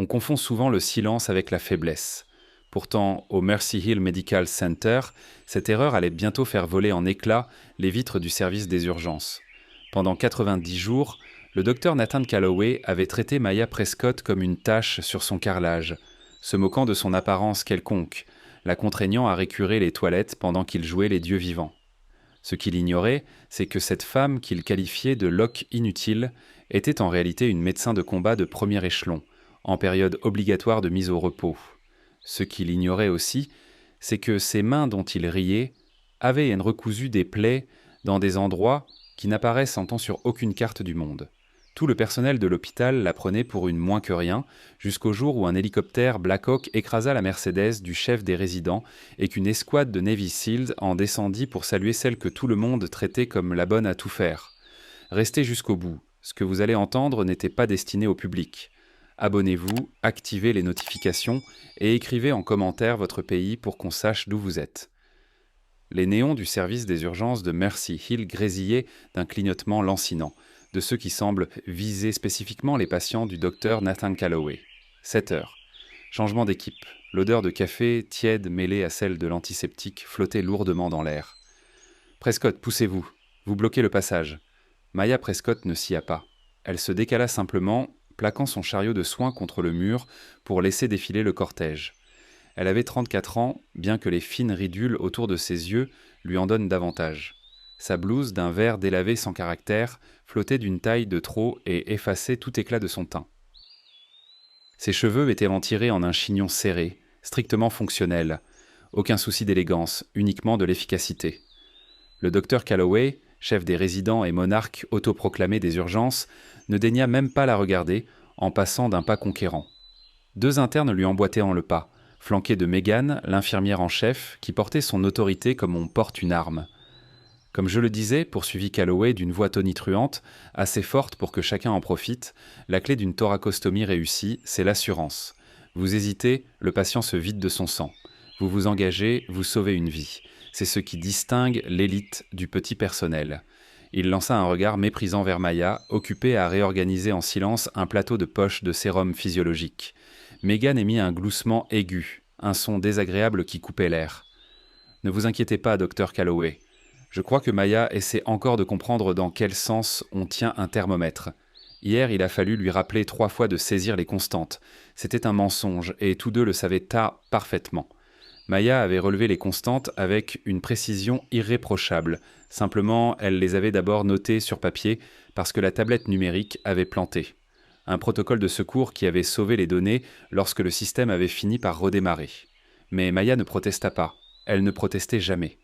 On confond souvent le silence avec la faiblesse. Pourtant, au Mercy Hill Medical Center, cette erreur allait bientôt faire voler en éclats les vitres du service des urgences. Pendant 90 jours, le docteur Nathan Calloway avait traité Maya Prescott comme une tache sur son carrelage, se moquant de son apparence quelconque, la contraignant à récurer les toilettes pendant qu'il jouait les dieux vivants. Ce qu'il ignorait, c'est que cette femme qu'il qualifiait de loque inutile était en réalité une médecin de combat de premier échelon, en période obligatoire de mise au repos. Ce qu'il ignorait aussi, c'est que ces mains dont il riait avaient recousu des plaies dans des endroits qui n'apparaissent en temps sur aucune carte du monde. Tout le personnel de l'hôpital la prenait pour une moins que rien, jusqu'au jour où un hélicoptère Black Hawk écrasa la Mercedes du chef des résidents et qu'une escouade de Navy Seals en descendit pour saluer celle que tout le monde traitait comme la bonne à tout faire. Restez jusqu'au bout. Ce que vous allez entendre n'était pas destiné au public. Abonnez-vous, activez les notifications et écrivez en commentaire votre pays pour qu'on sache d'où vous êtes. Les néons du service des urgences de Mercy Hill grésillaient d'un clignotement lancinant, de ceux qui semblent viser spécifiquement les patients du docteur Nathan Calloway. 7 heures. Changement d'équipe. L'odeur de café, tiède mêlée à celle de l'antiseptique, flottait lourdement dans l'air. « Prescott, poussez-vous. Vous bloquez le passage. » Maya Prescott ne scia pas. Elle se décala simplement, plaquant son chariot de soins contre le mur pour laisser défiler le cortège. Elle avait 34 ans, bien que les fines ridules autour de ses yeux lui en donnent davantage. Sa blouse, d'un vert délavé sans caractère, flottait d'une taille de trop et effaçait tout éclat de son teint. Ses cheveux étaient tirés en un chignon serré, strictement fonctionnel. Aucun souci d'élégance, uniquement de l'efficacité. Le docteur Calloway, chef des résidents et monarque autoproclamé des urgences, ne daigna même pas la regarder, en passant d'un pas conquérant. 2 internes lui emboîtaient en le pas, flanqués de Megan, l'infirmière en chef, qui portait son autorité comme on porte une arme. Comme je le disais, poursuivit Calloway d'une voix tonitruante, assez forte pour que chacun en profite, la clé d'une thoracostomie réussie, c'est l'assurance. Vous hésitez, le patient se vide de son sang. Vous vous engagez, vous sauvez une vie. C'est ce qui distingue l'élite du petit personnel. Il lança un regard méprisant vers Maya, occupée à réorganiser en silence un plateau de poche de sérum physiologique. Megan émit un gloussement aigu, un son désagréable qui coupait l'air. « Ne vous inquiétez pas, docteur Calloway. Je crois que Maya essaie encore de comprendre dans quel sens on tient un thermomètre. Hier, il a fallu lui rappeler 3 fois de saisir les constantes. C'était un mensonge, et tous deux le savaient parfaitement. Maya avait relevé les constantes avec une précision irréprochable. Simplement, elle les avait d'abord notées sur papier parce que la tablette numérique avait planté. Un protocole de secours qui avait sauvé les données lorsque le système avait fini par redémarrer. Mais Maya ne protesta pas. Elle ne protestait jamais.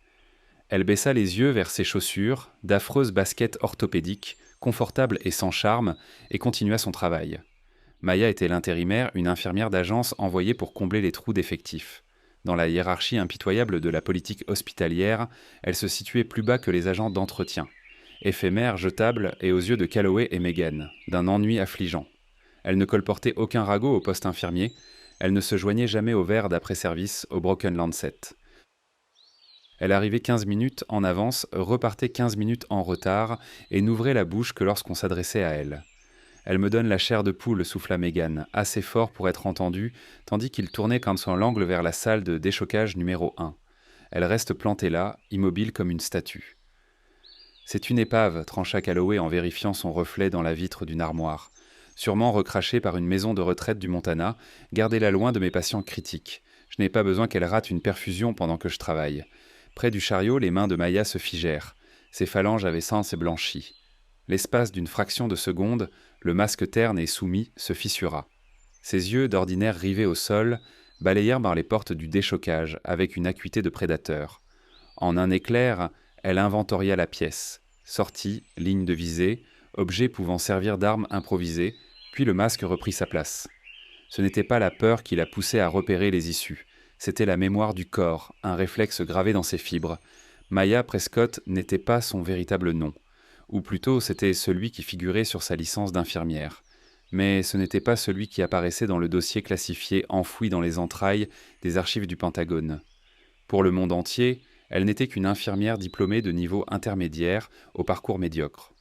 Elle baissa les yeux vers ses chaussures, d'affreuses baskets orthopédiques, confortables et sans charme, et continua son travail. Maya était l'intérimaire, une infirmière d'agence envoyée pour combler les trous d'effectifs. Dans la hiérarchie impitoyable de la politique hospitalière, elle se situait plus bas que les agents d'entretien. Éphémère, jetable et aux yeux de Calloway et Megan, d'un ennui affligeant. Elle ne colportait aucun ragot au poste infirmier, elle ne se joignait jamais au verre d'après-service au Broken Lancet. Elle arrivait 15 minutes en avance, repartait 15 minutes en retard et n'ouvrait la bouche que lorsqu'on s'adressait à elle. « Elle me donne la chair de poule », souffla Megan, assez fort pour être entendue, tandis qu'il tournait quand son l'angle vers la salle de déchocage numéro 1. Elle reste plantée là, immobile comme une statue. « C'est une épave », trancha Calloway en vérifiant son reflet dans la vitre d'une armoire. « Sûrement recrachée par une maison de retraite du Montana, gardez-la loin de mes patients critiques. Je n'ai pas besoin qu'elle rate une perfusion pendant que je travaille. » Près du chariot, les mains de Maya se figèrent. Ses phalanges avaient sens et blanchi. L'espace d'une fraction de seconde, le masque terne et soumis se fissura. Ses yeux, d'ordinaire rivés au sol, balayèrent par les portes du déchocage avec une acuité de prédateur. En un éclair, elle inventoria la pièce. Sortie, ligne de visée, objet pouvant servir d'arme improvisée, puis le masque reprit sa place. Ce n'était pas la peur qui la poussait à repérer les issues. C'était la mémoire du corps, un réflexe gravé dans ses fibres. Maya Prescott n'était pas son véritable nom. Ou plutôt, c'était celui qui figurait sur sa licence d'infirmière. Mais ce n'était pas celui qui apparaissait dans le dossier classifié enfoui dans les entrailles des archives du Pentagone. Pour le monde entier, elle n'était qu'une infirmière diplômée de niveau intermédiaire au parcours médiocre.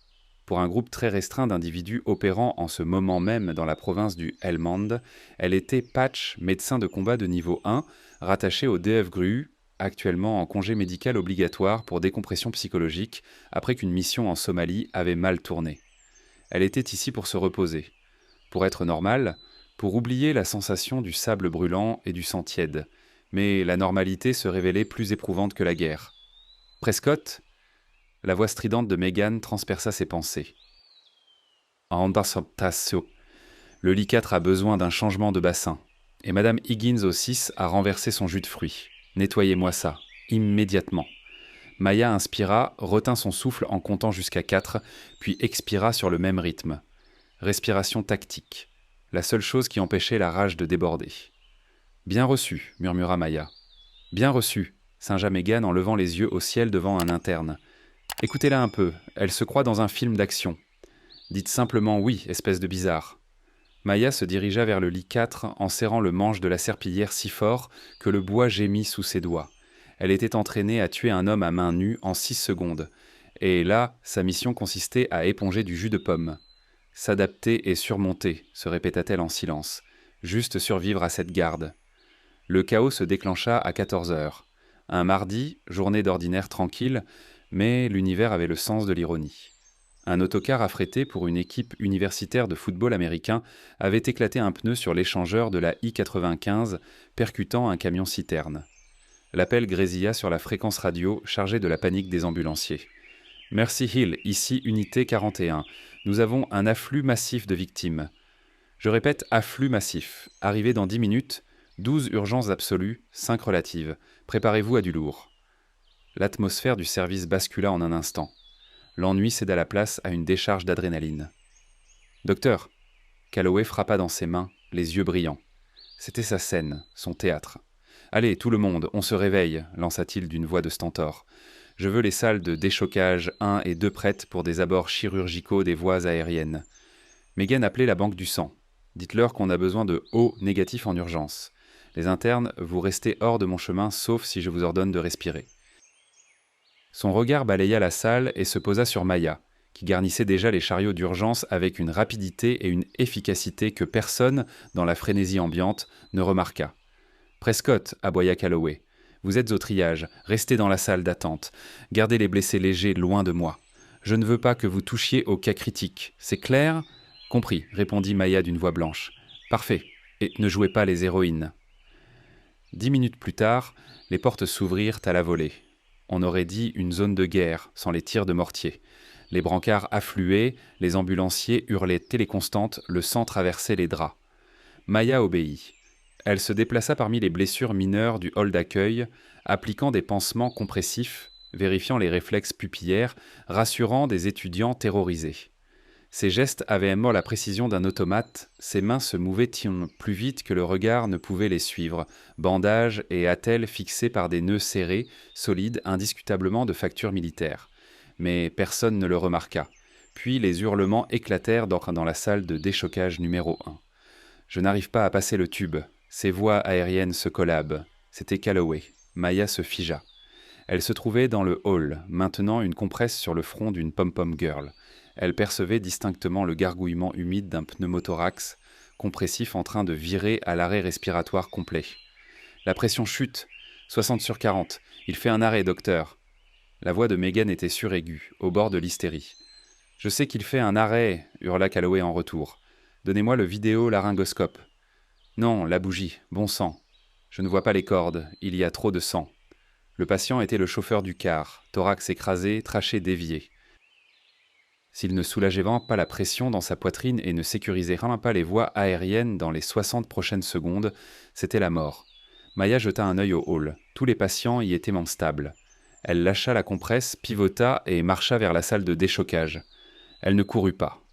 Pour un groupe très restreint d'individus opérant en ce moment même dans la province du Helmand, elle était Patch, médecin de combat de niveau 1, rattaché au DFGRU, actuellement en congé médical obligatoire pour décompression psychologique, après qu'une mission en Somalie avait mal tourné. Elle était ici pour se reposer. Pour être normale, pour oublier la sensation du sable brûlant et du sang tiède. Mais la normalité se révélait plus éprouvante que la guerre. Prescott, la voix stridente de Megan transperça ses pensées. Le lit 4 a besoin d'un changement de bassin. Et Madame Higgins au 6 a renversé son jus de fruits. Nettoyez-moi ça, immédiatement. Maya inspira, retint son souffle en comptant jusqu'à 4, puis expira sur le même rythme. Respiration tactique. La seule chose qui empêchait la rage de déborder. Bien reçu, murmura Maya. Bien reçu, singea Megan en levant les yeux au ciel devant un interne. Écoutez-la un peu, elle se croit dans un film d'action. Dites simplement oui, espèce de bizarre. Maya se dirigea vers le lit 4 en serrant le manche de la serpillière si fort que le bois gémit sous ses doigts. Elle était entraînée à tuer un homme à main nue en 6 secondes. Et là, sa mission consistait à éponger du jus de pomme. S'adapter et surmonter, se répéta-t-elle en silence. Juste survivre à cette garde. Le chaos se déclencha à 14 heures. Un mardi, journée d'ordinaire tranquille, mais l'univers avait le sens de l'ironie. Un autocar affrété pour une équipe universitaire de football américain avait éclaté un pneu sur l'échangeur de la I-95, percutant un camion-citerne. L'appel grésilla sur la fréquence radio chargée de la panique des ambulanciers. « Mercy Hill, ici unité 41. Nous avons un afflux massif de victimes. Je répète, afflux massif. Arrivé dans 10 minutes, 12 urgences absolues, 5 relatives. Préparez-vous à du lourd. » L'atmosphère du service bascula en un instant. L'ennui céda la place à une décharge d'adrénaline. « Docteur !» Calloway frappa dans ses mains, les yeux brillants. C'était sa scène, son théâtre. « Allez, tout le monde, on se réveille !» lança-t-il d'une voix de stentor. « Je veux les salles de déchocage 1 et 2 prêtes pour des abords chirurgicaux des voies aériennes. » Megan appelait la banque du sang. « Dites-leur qu'on a besoin de O négatif en urgence. Les internes, vous restez hors de mon chemin sauf si je vous ordonne de respirer. » Son regard balaya la salle et se posa sur Maya, qui garnissait déjà les chariots d'urgence avec une rapidité et une efficacité que personne, dans la frénésie ambiante, ne remarqua. « Prescott, aboya Calloway, vous êtes au triage, restez dans la salle d'attente. Gardez les blessés légers loin de moi. Je ne veux pas que vous touchiez au cas critique. C'est clair ? » « Compris, répondit Maya d'une voix blanche. « Parfait. Et ne jouez pas les héroïnes. » 10 minutes plus tard, les portes s'ouvrirent à la volée. On aurait dit une zone de guerre, sans les tirs de mortier. Les brancards affluaient, les ambulanciers hurlaient téléconstantes, le sang traversait les draps. Maya obéit. Elle se déplaça parmi les blessures mineures du hall d'accueil, appliquant des pansements compressifs, vérifiant les réflexes pupillaires, rassurant des étudiants terrorisés. Ses gestes avaient la précision d'un automate, ses mains se mouvaient plus vite que le regard ne pouvait les suivre, bandages et attelles fixés par des nœuds serrés, solides, indiscutablement de facture militaire. Mais personne ne le remarqua. Puis les hurlements éclatèrent dans la salle de déchocage numéro 1. « Je n'arrive pas à passer le tube. Ces voies aériennes se collabent. » C'était Calloway. Maya se figea. Elle se trouvait dans le hall, maintenant une compresse sur le front d'une pom-pom girl. Elle percevait distinctement le gargouillement humide d'un pneumothorax compressif en train de virer à l'arrêt respiratoire complet. « La pression chute. 60 sur 40. Il fait un arrêt, docteur. » La voix de Megan était suraiguë, au bord de l'hystérie. « Je sais qu'il fait un arrêt, » hurla Calloway en retour. « Donnez-moi le vidéo-laryngoscope. »« Non, la bougie. Bon sang. Je ne vois pas les cordes. Il y a trop de sang. » Le patient était le chauffeur du car, thorax écrasé, trachée déviée. S'il ne soulageait vraiment pas la pression dans sa poitrine et ne sécurisait vraiment pas les voies aériennes dans les 60 prochaines secondes, c'était la mort. Maya jeta un œil au hall. Tous les patients y étaient stables. Elle lâcha la compresse, pivota et marcha vers la salle de déchocage. Elle ne courut pas.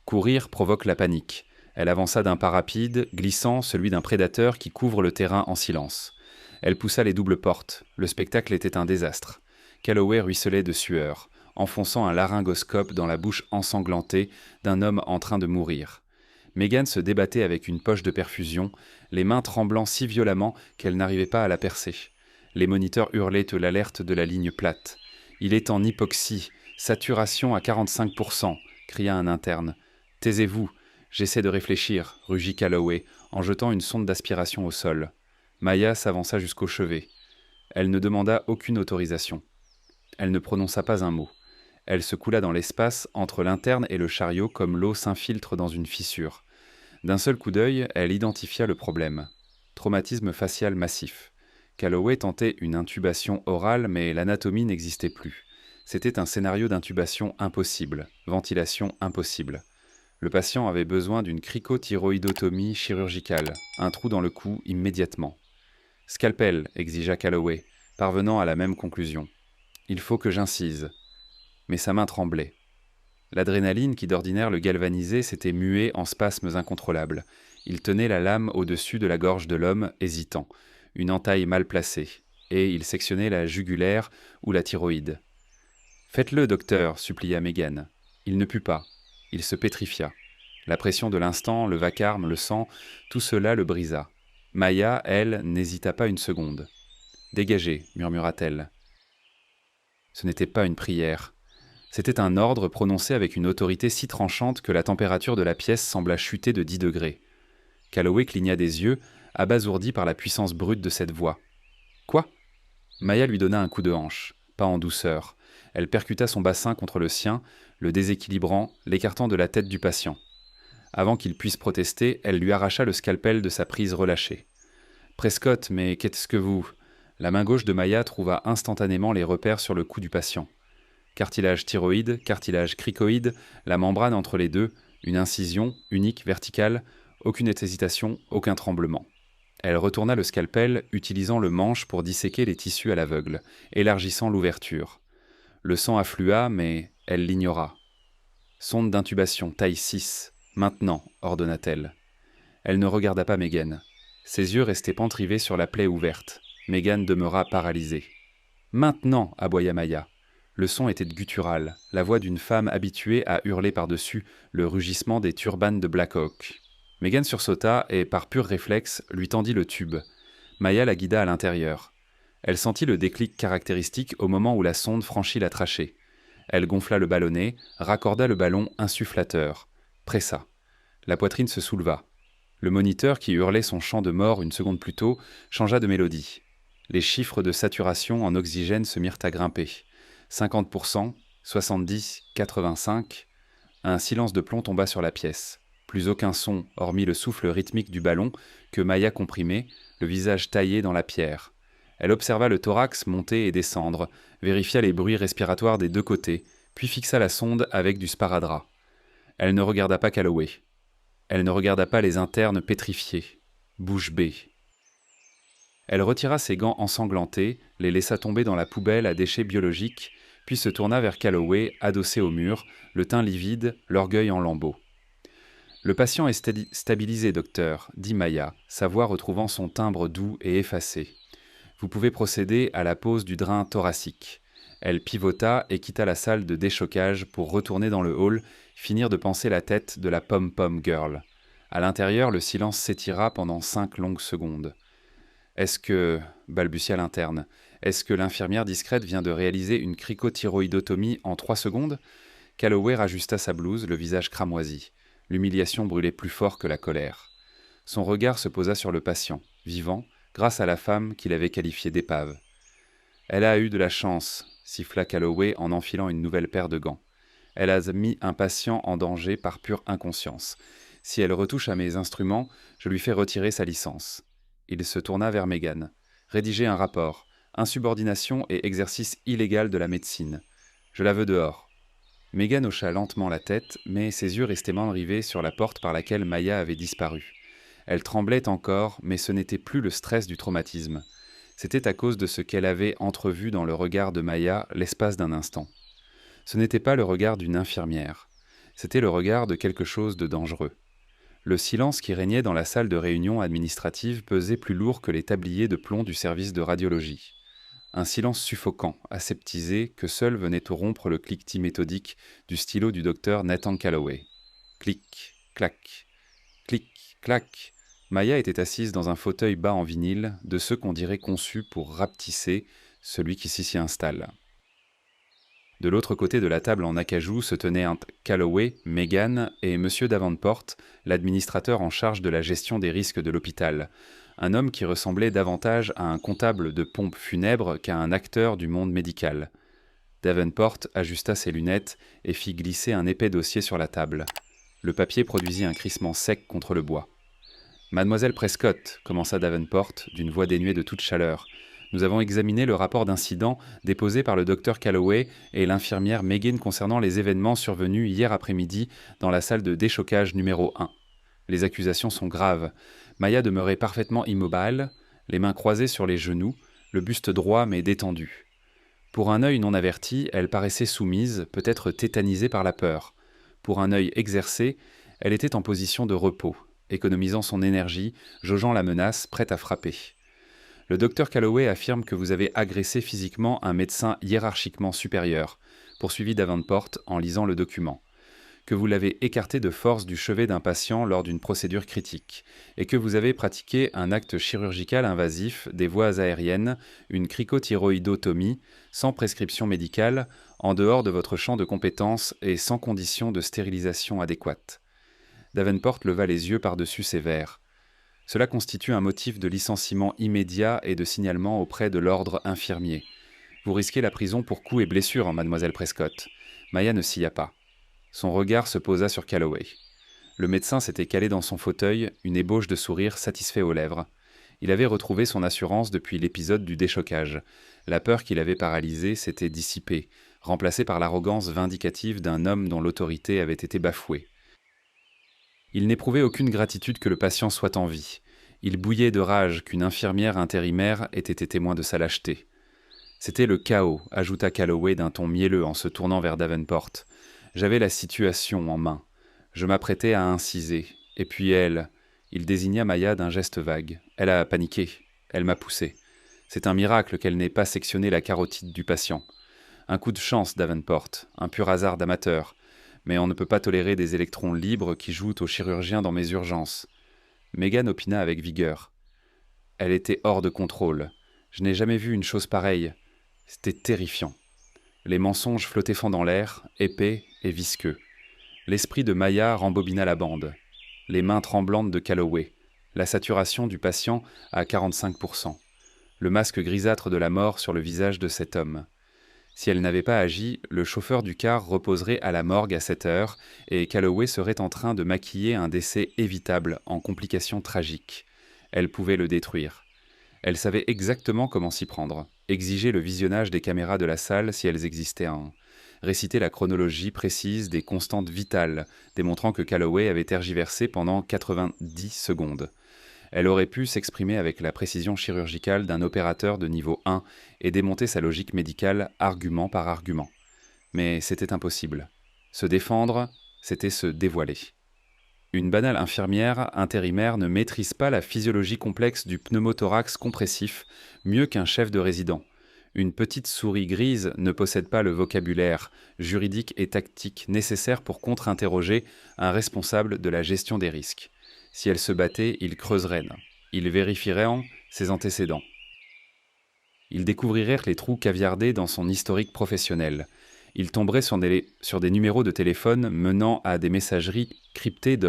Courir provoque la panique. Elle avança d'un pas rapide, glissant, celui d'un prédateur qui couvre le terrain en silence. Elle poussa les doubles portes. Le spectacle était un désastre. Calloway ruisselait de sueur, enfonçant un laryngoscope dans la bouche ensanglantée d'un homme en train de mourir. Megan se débattait avec une poche de perfusion, les mains tremblant si violemment qu'elle n'arrivait pas à la percer. Les moniteurs hurlaient l'alerte de la ligne plate. « Il est en hypoxie, saturation à 45%, cria un interne. « Taisez-vous, j'essaie de réfléchir » rugit Calloway, en jetant une sonde d'aspiration au sol. Maya s'avança jusqu'au chevet. Elle ne demanda aucune autorisation. Elle ne prononça pas un mot. Elle se coula dans l'espace entre l'interne et le chariot comme l'eau s'infiltre dans une fissure. D'un seul coup d'œil, elle identifia le problème. Traumatisme facial massif. Calloway tentait une intubation orale, mais l'anatomie n'existait plus. C'était un scénario d'intubation impossible, ventilation impossible. Le patient avait besoin d'une cricothyroïdotomie chirurgicale, un trou dans le cou immédiatement. « Scalpel » exigea Calloway, parvenant à la même conclusion. « Il faut que j'incise. » Mais sa main tremblait. L'adrénaline qui d'ordinaire le galvanisait s'était muée en spasmes incontrôlables. Il tenait la lame au-dessus de la gorge de l'homme, hésitant, une entaille mal placée, et il sectionnait la jugulaire ou la thyroïde. « Faites-le, docteur » supplia Megan. Il ne put pas. Il se pétrifia. La pression de l'instant, le vacarme, le sang, tout cela le brisa. Maya, elle, n'hésita pas une seconde. « Dégagez » murmura-t-elle. Ce n'était pas une prière. C'était un ordre prononcé avec une autorité si tranchante que la température de la pièce sembla chuter de 10 degrés. Calloway cligna des yeux, abasourdi par la puissance brute de cette voix. « Quoi » Maya lui donna un coup de hanche, pas en douceur. Elle percuta son bassin contre le sien, le déséquilibrant, l'écartant de la tête du patient. Avant qu'il puisse protester, elle lui arracha le scalpel de sa prise relâchée. « Prescott, mais qu'est-ce que vous… » La main gauche de Maya trouva instantanément les repères sur le cou du patient. Cartilage thyroïde, cartilage cricoïde, la membrane entre les deux, une incision, unique, verticale, aucune hésitation, aucun tremblement. Elle retourna le scalpel, utilisant le manche pour disséquer les tissus à l'aveugle, élargissant l'ouverture. Le sang afflua, mais elle l'ignora. « Sonde d'intubation, taille 6. Maintenant » ordonna-t-elle. Elle ne regarda pas Megan. Ses yeux restaient pentrivés sur la plaie ouverte. Megan demeura paralysée. « Maintenant » aboya Maya. Le son était guttural, la voix d'une femme habituée à hurler par-dessus le rugissement des turbanes de Black Hawk. Megan sursauta et, par pur réflexe, lui tendit le tube. Maya la guida à l'intérieur. Elle sentit le déclic caractéristique au moment où la sonde franchit la trachée. Elle gonfla le ballonnet, raccorda le ballon insufflateur, pressa. La poitrine se souleva. Le moniteur, qui hurlait son chant de mort une seconde plus tôt, changea de mélodie. Les chiffres de saturation en oxygène se mirent à grimper. 50%, 70, 85. Un silence de plomb tomba sur la pièce. Plus aucun son, hormis le souffle rythmique du ballon, que Maya comprimait, le visage taillé dans la pierre. Elle observa le thorax monter et descendre, vérifia les bruits respiratoires des deux côtés, puis fixa la sonde avec du sparadrap. Elle ne regarda pas Calloway. Elle ne regarda pas les internes pétrifiés, bouche bée. Elle retira ses gants ensanglantés, les laissa tomber dans la poubelle à déchets biologiques, puis se tourna vers Calloway, adossé au mur, le teint livide, l'orgueil en lambeaux. « Le patient est stabilisé, docteur, » dit Maya, sa voix retrouvant son timbre doux et effacé. « Vous pouvez procéder à la pose du drain thoracique. » Elle pivota et quitta la salle de déchocage pour retourner dans le hall, finir de panser la tête de la pom-pom girl. À l'intérieur, le silence s'étira pendant 5 longues secondes. « Est-ce que… » balbutia l'interne. « Est-ce que l'infirmière discrète vient de réaliser une cricothyroïdotomie en 3 secondes ?» Calloway rajusta sa blouse, le visage cramoisi. L'humiliation brûlait plus fort que la colère. Son regard se posa sur le patient, vivant, grâce à la femme qu'il avait qualifiée d'épave. « Elle a eu de la chance », siffla Calloway en enfilant une nouvelle paire de gants. « Elle a mis un patient en danger par pure inconscience. Si elle retouche à mes instruments, je lui fais retirer sa licence. » Il se tourna vers Megan. « Rédiger un rapport. Insubordination et exercice illégal de la médecine. Je la veux dehors. » Megan hocha lentement la tête, mais ses yeux restaient main rivés sur la porte par laquelle Maya avait disparu. Elle tremblait encore, mais ce n'était plus le stress du traumatisme. C'était à cause de ce qu'elle avait entrevu dans le regard de Maya l'espace d'un instant. Ce n'était pas le regard d'une infirmière. C'était le regard de quelque chose de dangereux. Le silence qui régnait dans la salle de réunion administrative pesait plus lourd que les tabliers de plomb du service de radiologie. Un silence suffocant, aseptisé, que seul venait au rompre le cliquetis méthodique du stylo du docteur Nathan Calloway. Clic, clac, clic, clac. Maya était assise dans un fauteuil bas en vinyle, de ceux qu'on dirait conçus pour rapetisser celui qui s'y installe. De l'autre côté de la table en acajou se tenaient Calloway, Megan et M. Davenport, l'administrateur en charge de la gestion des risques de l'hôpital, un homme qui ressemblait davantage à un comptable de pompes funèbres qu'à un acteur du monde médical. Davenport ajusta ses lunettes et fit glisser un épais dossier sur la table. Le papier produisit un crissement sec contre le bois. « Mademoiselle Prescott, commença Davenport, d'une voix dénuée de toute chaleur, nous avons examiné le rapport d'incident déposé par le docteur Calloway et l'infirmière Megan concernant les événements survenus hier après-midi dans la salle de déchocage numéro 1. Les accusations sont graves. Maya demeurait parfaitement immobile, les mains croisées sur les genoux, le buste droit mais détendu. Pour un œil non averti, elle paraissait soumise, peut-être tétanisée par la peur. Pour un œil exercé, elle était en position de repos, économisant son énergie, jaugeant la menace, prête à frapper. Le docteur Calloway affirme que vous avez agressé physiquement un médecin hiérarchiquement supérieur, poursuivit Davenport en lisant le document, que vous l'avez écarté de force du chevet d'un patient lors d'une procédure critique, et que vous avez pratiqué un acte chirurgical invasif des voies aériennes, une cricothyroïdotomie, sans prescription médicale, en dehors de votre champ de compétences et sans condition de stérilisation adéquate. Davenport leva les yeux par-dessus ses verres. Cela constitue un motif de licenciement immédiat et de signalement auprès de l'ordre infirmier. Vous risquez la prison pour coups et blessures, mademoiselle Prescott. Maya ne s'y a pas. Son regard se posa sur Calloway. Le médecin s'était calé dans son fauteuil, une ébauche de sourire satisfait aux lèvres. Il avait retrouvé son assurance depuis l'épisode du déchocage. La peur qui l'avait paralysé s'était dissipée, remplacée par l'arrogance vindicative d'un homme dont l'autorité avait été bafouée. Il n'éprouvait aucune gratitude que le patient soit en vie. Il bouillait de rage qu'une infirmière intérimaire ait été témoin de sa lâcheté. C'était le chaos, ajouta Calloway d'un ton mielleux en se tournant vers Davenport. J'avais la situation en main. Je m'apprêtais à inciser. Et puis elle... Il désigna Maya d'un geste vague. Elle a paniqué. Elle m'a poussé. C'est un miracle qu'elle n'ait pas sectionné la carotide du patient. Un coup de chance, Davenport. Un pur hasard d'amateur. Mais on ne peut pas tolérer des électrons libres qui jouent aux chirurgiens dans mes urgences. Megan opina avec vigueur. Elle était hors de contrôle. Je n'ai jamais vu une chose pareille. C'était terrifiant. Les mensonges flottaient fendant l'air, épais et visqueux. L'esprit de Maya rembobina la bande. Les mains tremblantes de Calloway. La saturation du patient à 45%. Le masque grisâtre de la mort sur le visage de cet homme. Si elle n'avait pas agi, le chauffeur du car reposerait à la morgue à 7 heures et Calloway serait en train de maquiller un décès évitable en complications tragiques. Elle pouvait le détruire. Elle savait exactement comment s'y prendre. Exiger le visionnage des caméras de la salle si elles existaient réciter la chronologie précise des constantes vitales, démontrant que Calloway avait tergiversé pendant 90 secondes. Elle aurait pu s'exprimer avec la précision chirurgicale d'un opérateur de niveau 1 et démonter sa logique médicale argument par argument. Mais c'était impossible. Se défendre, c'était se dévoiler. Une banale infirmière intérimaire ne maîtrise pas la physiologie complexe du pneumothorax compressif mieux qu'un chef de résident. Une petite souris grise ne possède pas le vocabulaire juridique et tactique nécessaire pour contre-interroger un responsable de la gestion des risques. Si elle se battait, il creuserait. Il vérifierait ses antécédents. Il découvrirait les trous caviardés dans son historique professionnel. Il tomberait sur des numéros de téléphone menant à des messageries cryptées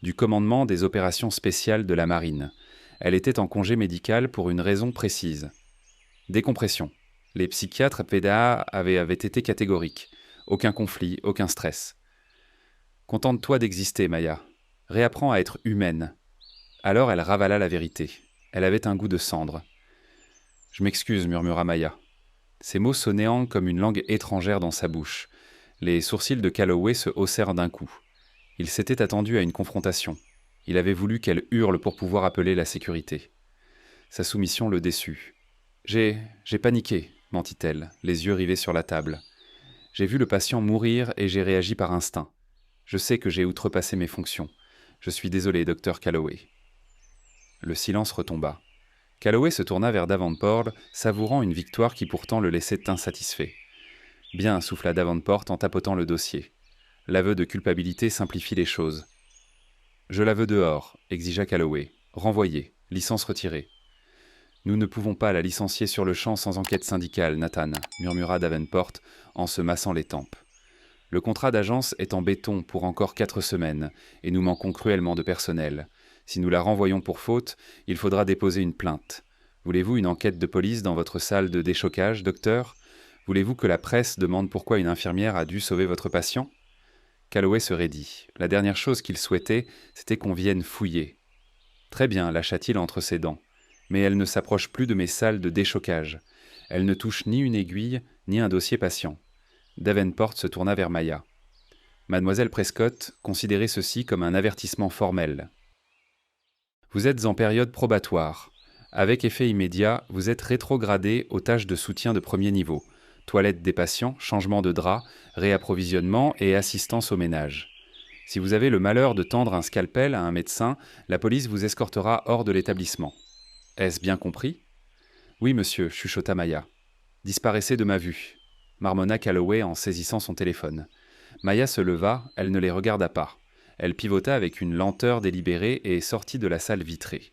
du commandement des opérations spéciales de la marine. Elle était en congé médical pour une raison précise. Décompression. Les psychiatres PDA avaient été catégoriques. Aucun conflit, aucun stress. Contente-toi d'exister, Maya. Réapprends à être humaine. Alors elle ravala la vérité. Elle avait un goût de cendre. « Je m'excuse, murmura Maya. » Ces mots sonnaient comme une langue étrangère dans sa bouche. Les sourcils de Calloway se haussèrent d'un coup. Il s'était attendu à une confrontation. Il avait voulu qu'elle hurle pour pouvoir appeler la sécurité. Sa soumission le déçut. « J'ai paniqué, mentit-elle, les yeux rivés sur la table. J'ai vu le patient mourir et j'ai réagi par instinct. Je sais que j'ai outrepassé mes fonctions. Je suis désolé, docteur Calloway. » Le silence retomba. Calloway se tourna vers Davenport, savourant une victoire qui pourtant le laissait insatisfait. « Bien, souffla Davenport en tapotant le dossier. L'aveu de culpabilité simplifie les choses. »« Je la veux dehors, exigea Calloway. Renvoyé, licence retirée. » Nous ne pouvons pas la licencier sur le champ sans enquête syndicale, Nathan, murmura Davenport en se massant les tempes. Le contrat d'agence est en béton pour encore 4 semaines, et nous manquons cruellement de personnel. Si nous la renvoyons pour faute, il faudra déposer une plainte. Voulez-vous une enquête de police dans votre salle de déchocage, docteur ? Voulez-vous que la presse demande pourquoi une infirmière a dû sauver votre patient ? Calloway se raidit. La dernière chose qu'il souhaitait, c'était qu'on vienne fouiller. Très bien, lâcha-t-il entre ses dents. Mais elle ne s'approche plus de mes salles de déchocage. Elle ne touche ni une aiguille, ni un dossier patient. Davenport se tourna vers Maya. Mademoiselle Prescott, considérez ceci comme un avertissement formel. Vous êtes en période probatoire. Avec effet immédiat, vous êtes rétrogradé aux tâches de soutien de premier niveau. Toilette des patients, changement de drap, réapprovisionnement et assistance au ménage. Si vous avez le malheur de tendre un scalpel à un médecin, la police vous escortera hors de l'établissement. Est-ce bien compris ? Oui, monsieur, chuchota Maya. Disparaissez de ma vue, marmonna Calloway en saisissant son téléphone. Maya se leva, elle ne les regarda pas. Elle pivota avec une lenteur délibérée et sortit de la salle vitrée.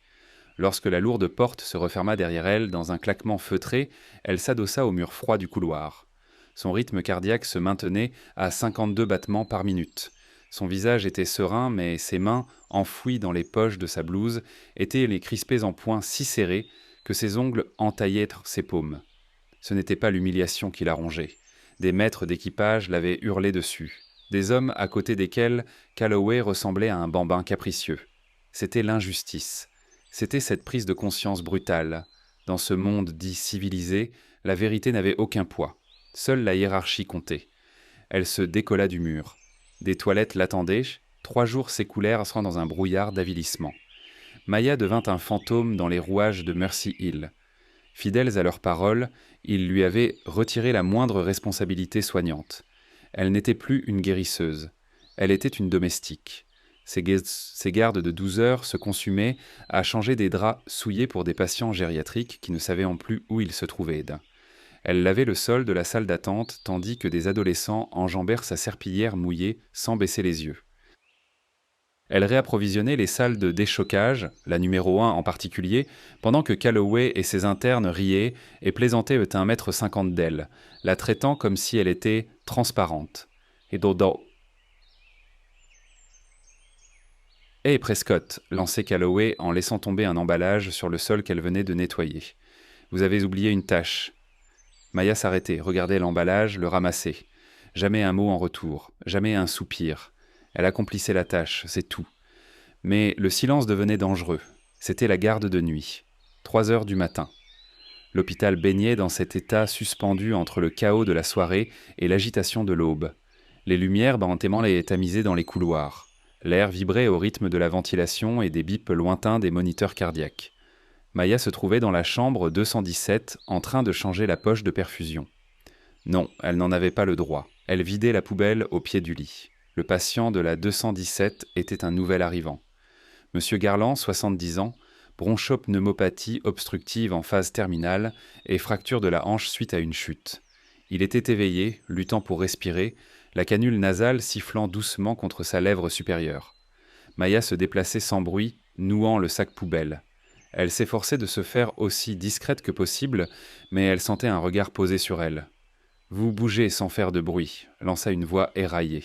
Lorsque la lourde porte se referma derrière elle dans un claquement feutré, elle s'adossa au mur froid du couloir. Son rythme cardiaque se maintenait à 52 battements par minute. Son visage était serein, mais ses mains, enfouies dans les poches de sa blouse, étaient les crispées en poings si serrés que ses ongles entaillaient ses paumes. Ce n'était pas l'humiliation qui la rongeait. Des maîtres d'équipage l'avaient hurlé dessus. Des hommes à côté desquels Calloway ressemblait à un bambin capricieux. C'était l'injustice. C'était cette prise de conscience brutale. Dans ce monde dit civilisé, la vérité n'avait aucun poids. Seule la hiérarchie comptait. Elle se décolla du mur. Des toilettes l'attendaient. 3 jours s'écoulèrent sans dans un brouillard d'avilissement. Maya devint un fantôme dans les rouages de Mercy Hill. Fidèles à leurs paroles, ils lui avaient retiré la moindre responsabilité soignante. Elle n'était plus une guérisseuse. Elle était une domestique. Ses gardes de 12 heures se consumaient à changer des draps souillés pour des patients gériatriques qui ne savaient en plus où ils se trouvaient. Elle lavait le sol de la salle d'attente tandis que des adolescents enjambèrent sa serpillière mouillée sans baisser les yeux. Elle réapprovisionnait les salles de déchocage, la numéro 1 en particulier, pendant que Calloway et ses internes riaient et plaisantaient à 1,50 m d'elle, la traitant comme si elle était transparente. Et dodo. « Hé, Prescott !» lançait Calloway en laissant tomber un emballage sur le sol qu'elle venait de nettoyer. « Vous avez oublié une tâche. » Maya s'arrêtait, regardait l'emballage, le ramassait. Jamais un mot en retour, jamais un soupir. Elle accomplissait la tâche, c'est tout. Mais le silence devenait dangereux. C'était la garde de nuit. 3 heures du matin. L'hôpital baignait dans cet état suspendu entre le chaos de la soirée et l'agitation de l'aube. Les lumières bantément les tamisaient dans les couloirs. L'air vibrait au rythme de la ventilation et des bips lointains des moniteurs cardiaques. Maya se trouvait dans la chambre 217 en train de changer la poche de perfusion. Non, elle n'en avait pas le droit. Elle vidait la poubelle au pied du lit. Le patient de la 217 était un nouvel arrivant. Monsieur Garland, 70 ans, bronchopneumopathie obstructive en phase terminale et fracture de la hanche suite à une chute. Il était éveillé, luttant pour respirer, la canule nasale sifflant doucement contre sa lèvre supérieure. Maya se déplaçait sans bruit, nouant le sac poubelle. Elle s'efforçait de se faire aussi discrète que possible, mais elle sentait un regard posé sur elle. « Vous bougez sans faire de bruit », lança une voix éraillée.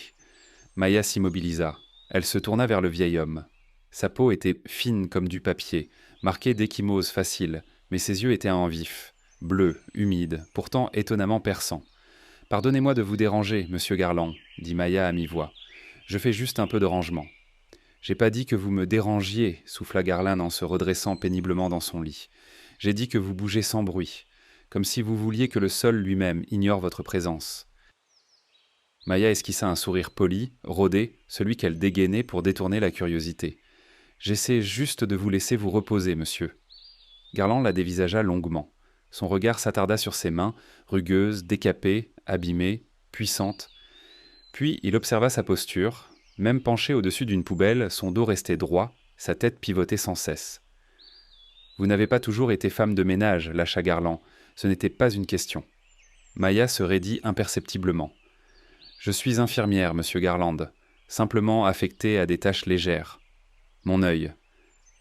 Maya s'immobilisa. Elle se tourna vers le vieil homme. Sa peau était fine comme du papier, marquée d'échymose facile, mais ses yeux étaient en vif, bleus, humides, pourtant étonnamment perçants. « Pardonnez-moi de vous déranger, monsieur Garland, » dit Maya à mi-voix. « Je fais juste un peu de rangement. »« J'ai pas dit que vous me dérangiez, » souffla Garland en se redressant péniblement dans son lit. « J'ai dit que vous bougez sans bruit, comme si vous vouliez que le sol lui-même ignore votre présence. » Maya esquissa un sourire poli, rodé, celui qu'elle dégainait pour détourner la curiosité. « J'essaie juste de vous laisser vous reposer, monsieur. » Garland la dévisagea longuement. Son regard s'attarda sur ses mains, rugueuses, décapées, abîmées, puissantes. Puis il observa sa posture. Même penché au-dessus d'une poubelle, son dos restait droit, sa tête pivotait sans cesse. « Vous n'avez pas toujours été femme de ménage, lâcha Garland. Ce n'était pas une question. » Maya se raidit imperceptiblement. « Je suis infirmière, monsieur Garland, simplement affectée à des tâches légères. Mon œil.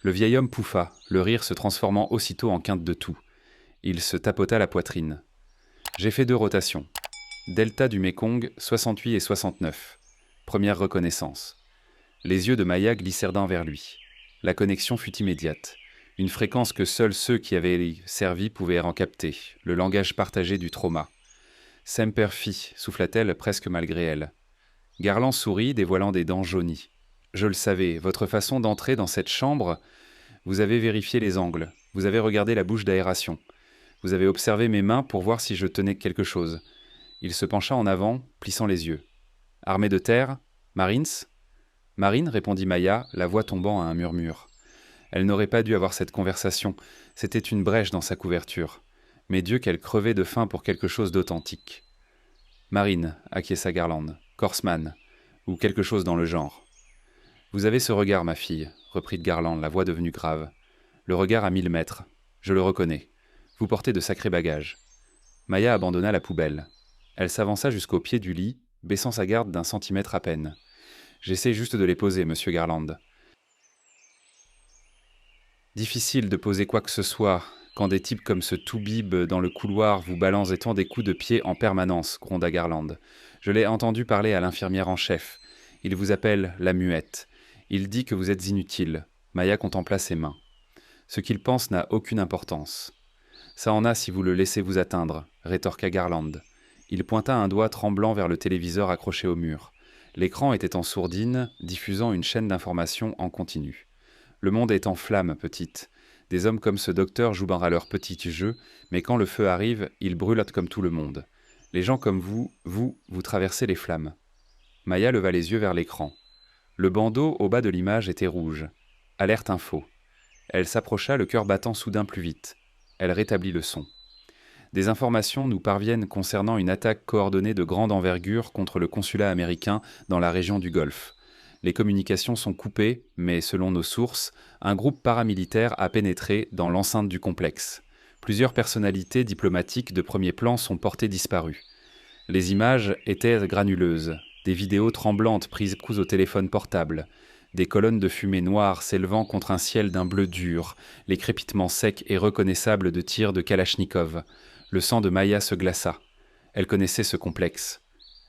Le vieil homme pouffa, le rire se transformant aussitôt en quinte de toux. Il se tapota la poitrine. « J'ai fait 2 rotations. Delta du Mékong, 68 et 69. Première reconnaissance. » Les yeux de Maya glissèrent d'un vers lui. La connexion fut immédiate. Une fréquence que seuls ceux qui avaient servi pouvaient en capter, le langage partagé du trauma. « Semper Fi » souffla-t-elle presque malgré elle. Garland sourit, dévoilant des dents jaunies. « Je le savais, votre façon d'entrer dans cette chambre, vous avez vérifié les angles, vous avez regardé la bouche d'aération, vous avez observé mes mains pour voir si je tenais quelque chose. » Il se pencha en avant, plissant les yeux. « Armée de terre? Marines ?»« Marine, répondit Maya, la voix tombant à un murmure. Elle n'aurait pas dû avoir cette conversation, c'était une brèche dans sa couverture. Mais Dieu qu'elle crevait de faim pour quelque chose d'authentique. « Marine, acquiesça Garland, Corseman, ou quelque chose dans le genre. »« Vous avez ce regard, ma fille, reprit Garland, la voix devenue grave. Le regard à 1000 mètres. Je le reconnais. Vous portez de sacrés bagages. » Maya abandonna la poubelle. Elle s'avança jusqu'au pied du lit, baissant sa garde d'1 centimètre à peine. « J'essaie juste de les poser, monsieur Garland. » Difficile de poser quoi que ce soit quand des types comme ce toubib dans le couloir vous balancent et tendent des coups de pied en permanence, gronda Garland. Je l'ai entendu parler à l'infirmière en chef. Il vous appelle la muette. Il dit que vous êtes inutile. Maya contempla ses mains. Ce qu'il pense n'a aucune importance. Ça en a si vous le laissez vous atteindre, rétorqua Garland. Il pointa un doigt tremblant vers le téléviseur accroché au mur. L'écran était en sourdine, diffusant une chaîne d'informations en continu. Le monde est en flammes, petite. Des hommes comme ce docteur jouent à leur petit jeu, mais quand le feu arrive, ils brûlotent comme tout le monde. Les gens comme vous traversez les flammes. Maya leva les yeux vers l'écran. Le bandeau au bas de l'image était rouge. Alerte info. Elle s'approcha, le cœur battant soudain plus vite. Elle rétablit le son. Des informations nous parviennent concernant une attaque coordonnée de grande envergure contre le consulat américain dans la région du Golfe. Les communications sont coupées, mais selon nos sources, un groupe paramilitaire a pénétré dans l'enceinte du complexe. Plusieurs personnalités diplomatiques de premier plan sont portées disparues. Les images étaient granuleuses, des vidéos tremblantes prises au téléphone portable, des colonnes de fumée noire s'élevant contre un ciel d'un bleu dur, les crépitements secs et reconnaissables de tirs de Kalachnikov. Le sang de Maya se glaça. Elle connaissait ce complexe.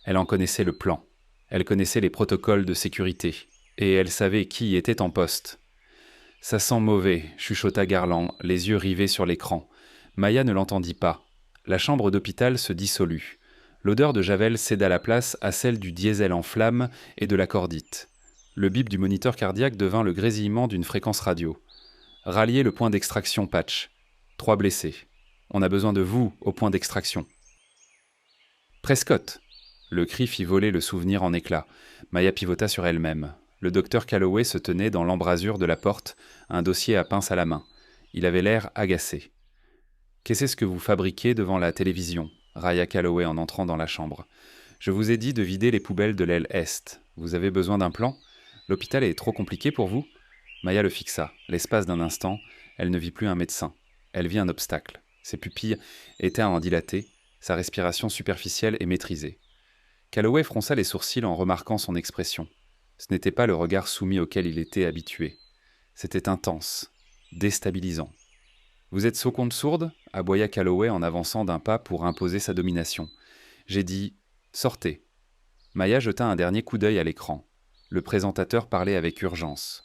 Elle en connaissait le plan. Elle connaissait les protocoles de sécurité. Et elle savait qui était en poste. « Ça sent mauvais », chuchota Garland, les yeux rivés sur l'écran. Maya ne l'entendit pas. La chambre d'hôpital se dissolut. L'odeur de javel céda la place à celle du diesel en flammes et de la cordite. Le bip du moniteur cardiaque devint le grésillement d'une fréquence radio. « Ralliez le point d'extraction, Patch. 3 blessés. On a besoin de vous au point d'extraction. »« Prescott !» Le cri fit voler le souvenir en éclats. Maya pivota sur elle-même. Le docteur Calloway se tenait dans l'embrasure de la porte, un dossier à pince à la main. Il avait l'air agacé. « Qu'est-ce que vous fabriquez devant la télévision ?» railla Calloway en entrant dans la chambre. « Je vous ai dit de vider les poubelles de l'aile est. Vous avez besoin d'un plan ? L'hôpital est trop compliqué pour vous ?» Maya le fixa. L'espace d'un instant, elle ne vit plus un médecin. Elle vit un obstacle. Ses pupilles étaient à en dilater, sa respiration superficielle et maîtrisée. Calloway fronça les sourcils en remarquant son expression. Ce n'était pas le regard soumis auquel il était habitué. C'était intense, déstabilisant. « Vous êtes sous-compte sourde ?» aboya Calloway en avançant d'un pas pour imposer sa domination. J'ai dit « Sortez ». Maya jeta un dernier coup d'œil à l'écran. Le présentateur parlait avec urgence.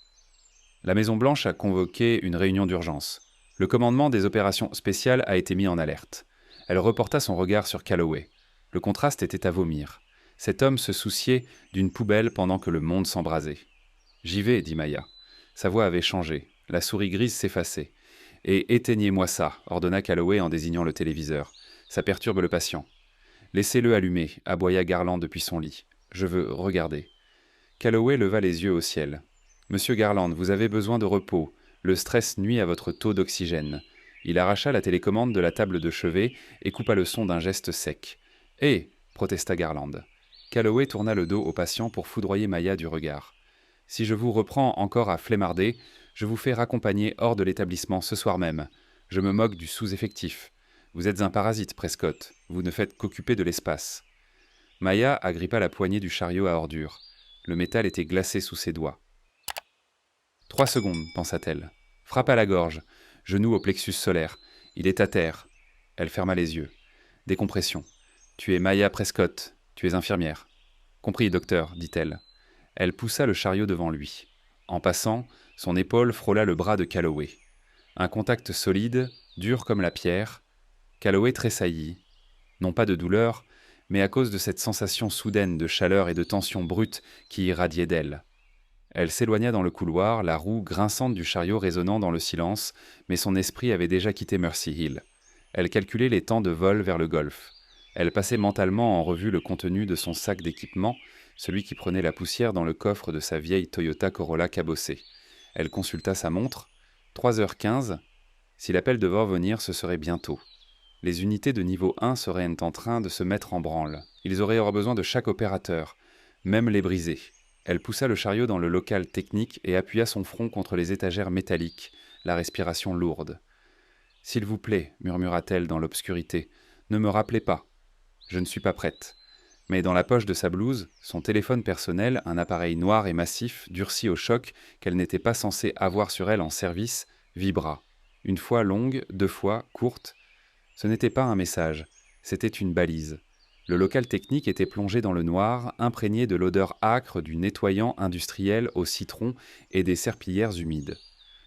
La Maison-Blanche a convoqué une réunion d'urgence. Le commandement des opérations spéciales a été mis en alerte. Elle reporta son regard sur Calloway. Le contraste était à vomir. Cet homme se souciait d'une poubelle pendant que le monde s'embrasait. « J'y vais, dit Maya. Sa voix avait changé. La souris grise s'effaçait. « Et éteignez-moi ça, ordonna Calloway en désignant le téléviseur. Ça perturbe le patient. Laissez-le allumer, aboya Garland depuis son lit. Je veux regarder. Calloway leva les yeux au ciel. Monsieur Garland, vous avez besoin de repos. Le stress nuit à votre taux d'oxygène. Il arracha la télécommande de la table de chevet et coupa le son d'un geste sec. « Hé !» protesta Garland. Calloway tourna le dos au patient pour foudroyer Maya du regard. « Si je vous reprends encore à flemmarder, je vous fais raccompagner hors de l'établissement ce soir même. Je me moque du sous-effectif. Vous êtes un parasite, Prescott. Vous ne faites qu'occuper de l'espace. » Maya agrippa la poignée du chariot à ordures. Le métal était glacé sous ses doigts. « 3 secondes, pensa-t-elle. Frappe à la gorge, genou au plexus solaire. Il est à terre. Elle ferma les yeux. Décompression. Tu es Maya Prescott. Tu es infirmière. Compris, docteur, dit-elle. Elle poussa le chariot devant lui. En passant, son épaule frôla le bras de Calloway. Un contact solide, dur comme la pierre. Calloway tressaillit. Non pas de douleur, mais à cause de cette sensation soudaine de chaleur et de tension brute qui irradiait d'elle. Elle s'éloigna dans le couloir, la roue grinçante du chariot résonnant dans le silence, mais son esprit avait déjà quitté Mercy Hill. Elle calculait les temps de vol vers le golfe. Elle passait mentalement en revue le contenu de son sac d'équipement, celui qui prenait la poussière dans le coffre de sa vieille Toyota Corolla cabossée. Elle consulta sa montre. 3h15. Si l'appel devait venir, ce serait bientôt. Les unités de niveau 1 seraient en train de se mettre en branle. Ils auraient besoin de chaque opérateur, même les brisés. Elle poussa le chariot dans le local technique et appuya son front contre les étagères métalliques, la respiration lourde. « S'il vous plaît, murmura-t-elle dans l'obscurité, ne me rappelez pas. Je ne suis pas prête. » Mais dans la poche de sa blouse, son téléphone personnel, un appareil noir et massif, durci au choc qu'elle n'était pas censée avoir sur elle en service, vibra. Une fois longue, 2 fois courte. Ce n'était pas un message, c'était une balise. Le local technique était plongé dans le noir, imprégné de l'odeur âcre du nettoyant industriel au citron et des serpillières humides.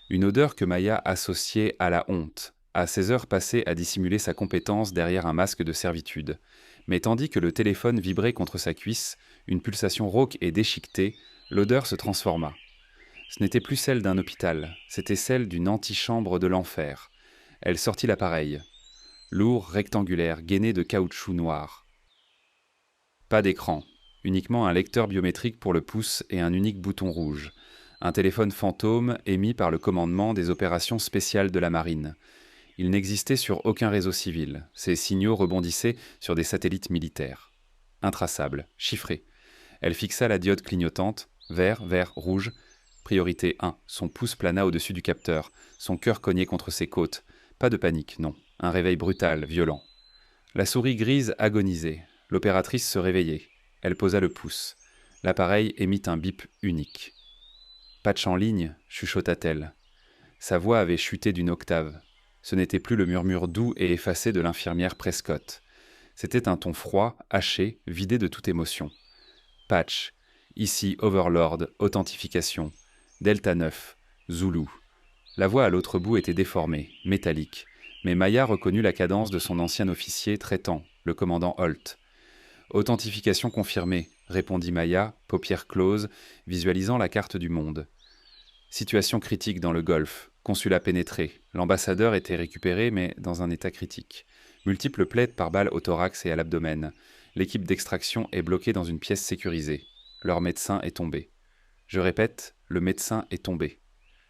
Une odeur que Maya associait à la honte, à ses heures passées à dissimuler sa compétence derrière un masque de servitude. Mais tandis que le téléphone vibrait contre sa cuisse, une pulsation rauque et déchiquetée, l'odeur se transforma. Ce n'était plus celle d'un hôpital, c'était celle d'une antichambre de l'enfer. Elle sortit l'appareil. Lourd, rectangulaire, gainé de caoutchouc noir. Pas d'écran, uniquement un lecteur biométrique pour le pouce et un unique bouton rouge. Un téléphone fantôme émis par le commandement des opérations spéciales de la marine. Il n'existait sur aucun réseau civil. Ses signaux rebondissaient sur des satellites militaires. Intraçable, chiffré. Elle fixa la diode clignotante, vert, vert, rouge. Priorité 1. Son pouce plana au-dessus du capteur. Son cœur cognait contre ses côtes. Pas de panique, non. Un réveil brutal, violent. La souris grise agonisait. L'opératrice se réveillait. Elle posa le pouce. L'appareil émit un bip unique. « Patch en ligne » chuchota-t-elle. Sa voix avait chuté d'une octave. Ce n'était plus le murmure doux et effacé de l'infirmière Prescott. C'était un ton froid, haché, vidé de toute émotion. « Patch. Ici Overlord, authentification. Delta 9. Zulu. » La voix à l'autre bout était déformée, métallique. Mais Maya reconnut la cadence de son ancien officier traitant, le commandant Holt. « Authentification confirmée », répondit Maya, paupières closes, visualisant la carte du monde. Situation critique dans le Golfe. Consulat pénétré. L'ambassadeur était récupéré, mais dans un état critique. Multiples plaies par balles au thorax et à l'abdomen. L'équipe d'extraction est bloquée dans une pièce sécurisée. Leur médecin est tombé. Je répète, le médecin est tombé.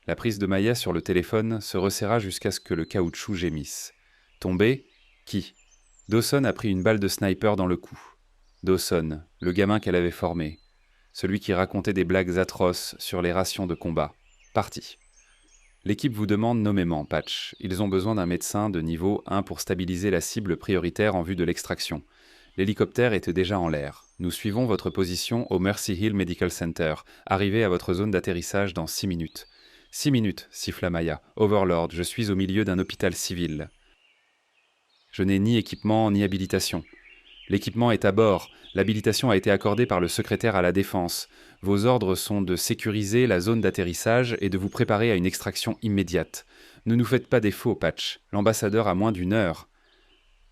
La prise de Maya sur le téléphone se resserra jusqu'à ce que le caoutchouc gémisse. Tombé ? Qui ? Dawson a pris une balle de sniper dans le cou. Dawson, le gamin qu'elle avait formé. Celui qui racontait des blagues atroces sur les rations de combat. Parti. L'équipe vous demande nommément, Patch. Ils ont besoin d'un médecin de niveau 1 pour stabiliser la cible prioritaire en vue de l'extraction. L'hélicoptère était déjà en l'air. Nous suivons votre position au Mercy Hill Medical Center. Arrivez à votre zone d'atterrissage dans 6 minutes. 6 minutes, siffla Maya. Overlord, je suis au milieu d'un hôpital civil. Je n'ai ni équipement ni habilitation. L'équipement est à bord. L'habilitation a été accordée par le secrétaire à la Défense. Vos ordres sont de sécuriser la zone d'atterrissage et de vous préparer à une extraction immédiate. Ne nous faites pas défaut, Patch. L'ambassadeur a moins d'1 heure.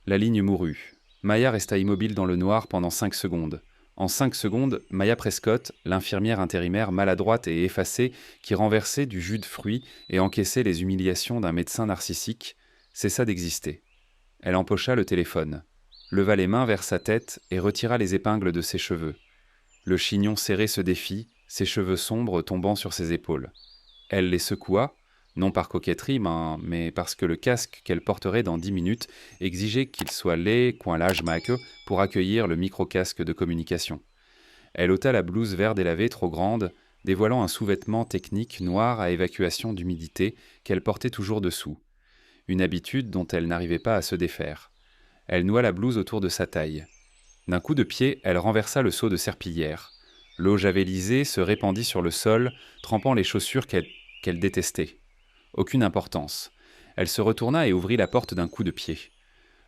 La ligne mourut. Maya resta immobile dans le noir pendant 5 secondes. En 5 secondes, Maya Prescott, l'infirmière intérimaire maladroite et effacée qui renversait du jus de fruits et encaissait les humiliations d'un médecin narcissique, cessa d'exister. Elle empocha le téléphone, leva les mains vers sa tête et retira les épingles de ses cheveux. Le chignon serré se défit, ses cheveux sombres tombant sur ses épaules. Elle les secoua, non par coquetterie, mais parce que le casque qu'elle porterait dans 10 minutes exigeait qu'il soit laid, coin l'âge Mike, pour accueillir le micro-casque de communication. Elle ôta la blouse vert délavée trop grande, dévoilant un sous-vêtement technique noir à évacuation d'humidité qu'elle portait toujours dessous. Une habitude dont elle n'arrivait pas à se défaire. Elle noua la blouse autour de sa taille. D'un coup de pied, elle renversa le seau de serpillière. L'eau javellisée se répandit sur le sol, trempant les chaussures qu'elle détestait. Aucune importance. Elle se retourna et ouvrit la porte d'un coup de pied.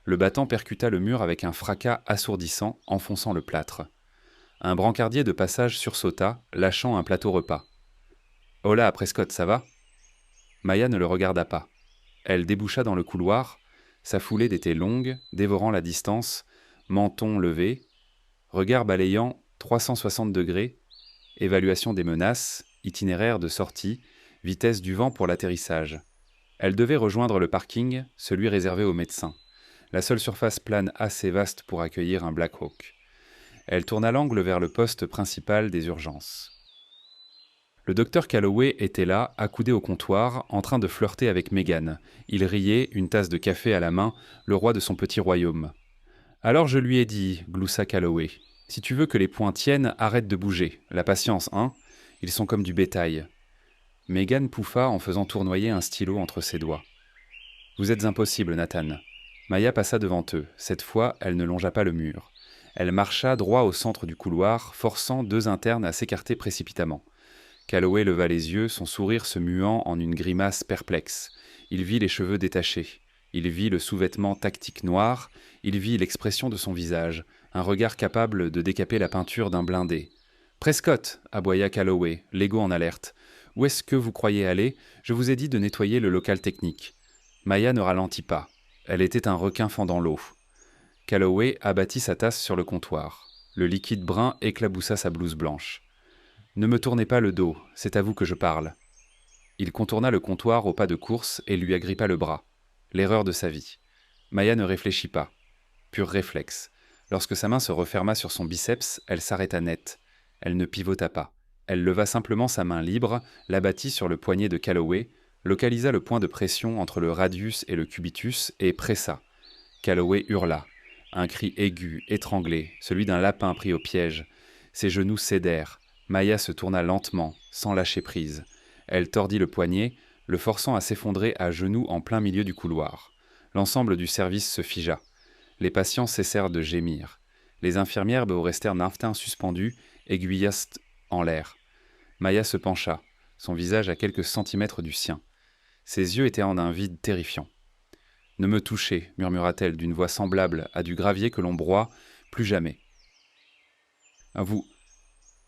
Le battant percuta le mur avec un fracas assourdissant, enfonçant le plâtre. Un brancardier de passage sursauta, lâchant un plateau repas. « Hola, Prescott, ça va ?» Maya ne le regarda pas. Elle déboucha dans le couloir. Sa foulée était longue, dévorant la distance, menton levé, regard balayant 360 degrés, évaluation des menaces, itinéraire de sortie, vitesse du vent pour l'atterrissage. Elle devait rejoindre le parking, celui réservé aux médecins. La seule surface plane assez vaste pour accueillir un Black Hawk. Elle tourna l'angle vers le poste principal des urgences. Le docteur Calloway était là, accoudé au comptoir, en train de flirter avec Megan. Il riait, une tasse de café à la main, le roi de son petit royaume. « Alors je lui ai dit, » gloussa Calloway, « si tu veux que les poings tiennent, arrête de bouger. La patience, hein ? Ils sont comme du bétail. » Megan pouffa en faisant tournoyer un stylo entre ses doigts. « Vous êtes impossible, Nathan. » Maya passa devant eux. Cette fois, elle ne longea pas le mur. Elle marcha droit au centre du couloir, forçant deux internes à s'écarter précipitamment. Calloway leva les yeux, son sourire se muant en une grimace perplexe. Il vit les cheveux détachés. Il vit le sous-vêtement tactique noir. Il vit l'expression de son visage, un regard capable de décaper la peinture d'un blindé. « Prescott !» aboya Calloway, l'ego en alerte. « Où est-ce que vous croyez aller ? Je vous ai dit de nettoyer le local technique. » Maya ne ralentit pas. Elle était un requin fendant l'eau. Calloway abattit sa tasse sur le comptoir. Le liquide brun éclaboussa sa blouse blanche. « Ne me tournez pas le dos, c'est à vous que je parle. » Il contourna le comptoir au pas de course et lui agrippa le bras. L'erreur de sa vie. Maya ne réfléchit pas. Pur réflexe. Lorsque sa main se referma sur son biceps, elle s'arrêta net. Elle ne pivota pas. Elle leva simplement sa main libre, l'abattit sur le poignet de Calloway, localisa le point de pression entre le radius et le cubitus et pressa. Calloway hurla. Un cri aigu, étranglé, celui d'un lapin pris au piège. Ses genoux cédèrent. Maya se tourna lentement, sans lâcher prise. Elle tordit le poignet, le forçant à s'effondrer à genoux en plein milieu du couloir. L'ensemble du service se figea. Les patients cessèrent de gémir. Les infirmières restèrent naphtin suspendues, aiguillasses en l'air. Maya se pencha, son visage à quelques centimètres du sien. Ses yeux étaient en un vide terrifiant. « Ne me touchez, murmura-t-elle d'une voix semblable à du gravier que l'on broie, plus jamais. »« Vous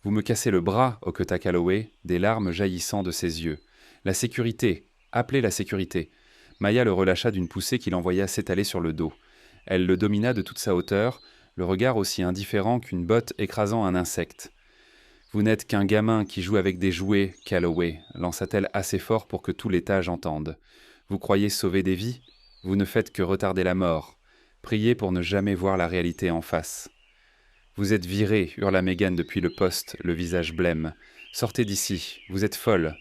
me cassez le bras, hoqueta Calloway, des larmes jaillissant de ses yeux. La sécurité, appelez la sécurité. » Maya le relâcha d'une poussée qui l'envoya s'étaler sur le dos. Elle le domina de toute sa hauteur, le regard aussi indifférent qu'une botte écrasant un insecte. « Vous n'êtes qu'un gamin qui joue avec des jouets, Calloway, lança-t-elle assez fort pour que tout l'étage entende. Vous croyez sauver des vies ? Vous ne faites que retarder la mort. Priez pour ne jamais voir la réalité en face. Vous êtes viré, hurla Megan depuis le poste, le visage blême. Sortez d'ici, vous êtes folle.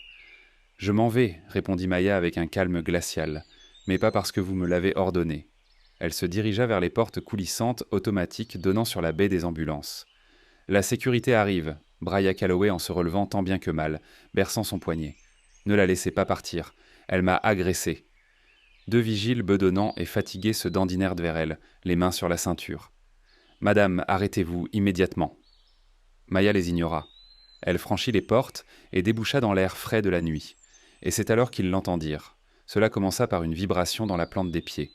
Je m'en vais, répondit Maya avec un calme glacial, mais pas parce que vous me l'avez ordonné. Elle se dirigea vers les portes coulissantes automatiques donnant sur la baie des ambulances. La sécurité arrive, brailla Calloway en se relevant tant bien que mal, berçant son poignet. Ne la laissez pas partir, elle m'a agressé. Deux vigiles bedonnants et fatigués se dandinèrent vers elle, les mains sur la ceinture. Madame, arrêtez-vous immédiatement. Maya les ignora. Elle franchit les portes et déboucha dans l'air frais de la nuit. Et c'est alors qu'ils l'entendirent. Cela commença par une vibration dans la plante des pieds.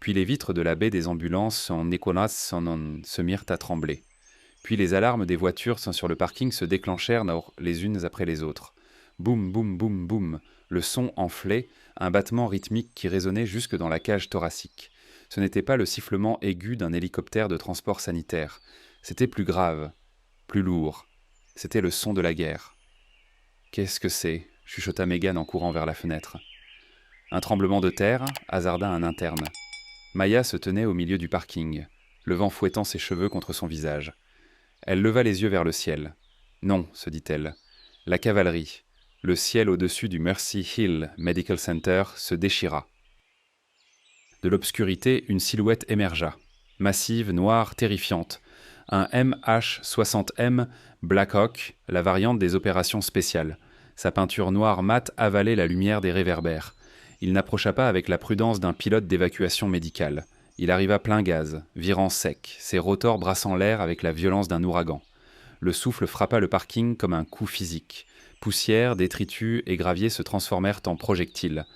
Puis les vitres de la baie des ambulances en Nicolas se mirent à trembler. Puis les alarmes des voitures sur le parking se déclenchèrent les unes après les autres. Boum, boum, boum, boum. Le son enflait, un battement rythmique qui résonnait jusque dans la cage thoracique. Ce n'était pas le sifflement aigu d'un hélicoptère de transport sanitaire. C'était plus grave, plus lourd. C'était le son de la guerre. « Qu'est-ce que c'est ?» chuchota Megan en courant vers la fenêtre. Un tremblement de terre, hasarda un interne. Maya se tenait au milieu du parking, le vent fouettant ses cheveux contre son visage. Elle leva les yeux vers le ciel. « Non, se dit-elle. La cavalerie. » Le ciel au-dessus du Mercy Hill Medical Center se déchira. De l'obscurité, une silhouette émergea. Massive, noire, terrifiante. Un MH-60M Black Hawk, la variante des opérations spéciales. Sa peinture noire mate avalait la lumière des réverbères. Il n'approcha pas avec la prudence d'un pilote d'évacuation médicale. Il arriva plein gaz, virant sec, ses rotors brassant l'air avec la violence d'un ouragan. Le souffle frappa le parking comme un coup physique. Poussière, détritus et gravier se transformèrent en projectiles.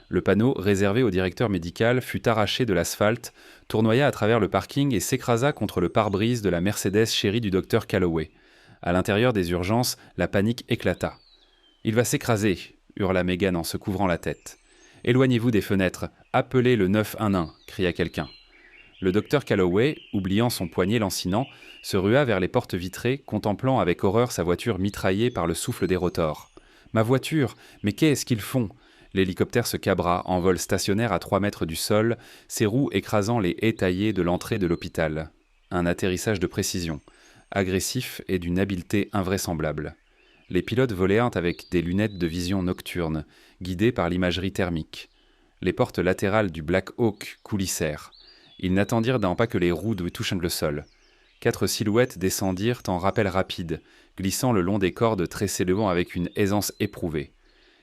Le panneau, réservé au directeur médical, fut arraché de l'asphalte, tournoya à travers le parking et s'écrasa contre le pare-brise de la Mercedes chérie du docteur Calloway. À l'intérieur des urgences, la panique éclata. « Il va s'écraser !» hurla Megan en se couvrant la tête. « Éloignez-vous des fenêtres, appelez le 911 !» cria quelqu'un. Le docteur Calloway, oubliant son poignet lancinant, se rua vers les portes vitrées, contemplant avec horreur sa voiture mitraillée par le souffle des rotors. « Ma voiture! Mais qu'est-ce qu'ils font ?» L'hélicoptère se cabra en vol stationnaire à 3 mètres du sol, ses roues écrasant les haies taillées de l'entrée de l'hôpital. Un atterrissage de précision, agressif et d'une habileté invraisemblable. Les pilotes voléant avec des lunettes de vision nocturne, guidés par l'imagerie thermique. Les portes latérales du Black Hawk coulissèrent. Ils n'attendirent d'un pas que les roues touchent le sol. 4 silhouettes descendirent en rappel rapide, glissant le long des cordes très s'élevant avec une aisance éprouvée.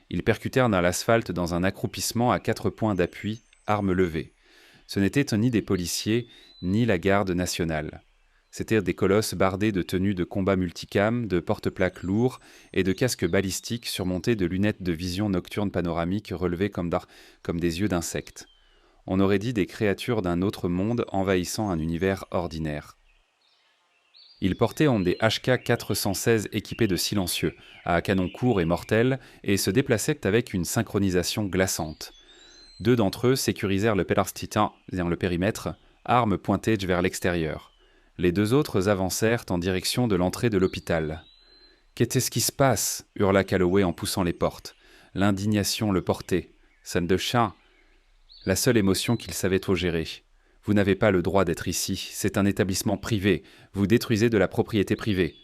Ils percutèrent dans l'asphalte dans un accroupissement à 4 points d'appui, armes levées. Ce n'étaient ni des policiers, ni la garde nationale. C'étaient des colosses bardés de tenues de combat multicam, de porte-plaques lourds et de casques balistiques surmontés de lunettes de vision nocturne panoramique relevées comme des yeux d'insectes. On aurait dit des créatures d'un autre monde envahissant un univers ordinaire. Ils portaient des HK-416 équipés de silencieux, à canon court et mortel, et se déplaçaient avec une synchronisation glaçante. 2 d'entre eux sécurisèrent le périmètre, armes pointées vers l'extérieur. Les 2 autres avancèrent en direction de l'entrée de l'hôpital. « Qu'est-ce qui se passe ?» hurla Calloway en poussant les portes. L'indignation le portait. « Scène de chien !» La seule émotion qu'il savait trop gérer. Vous n'avez pas le droit d'être ici, c'est un établissement privé, vous détruisez de la propriété privée.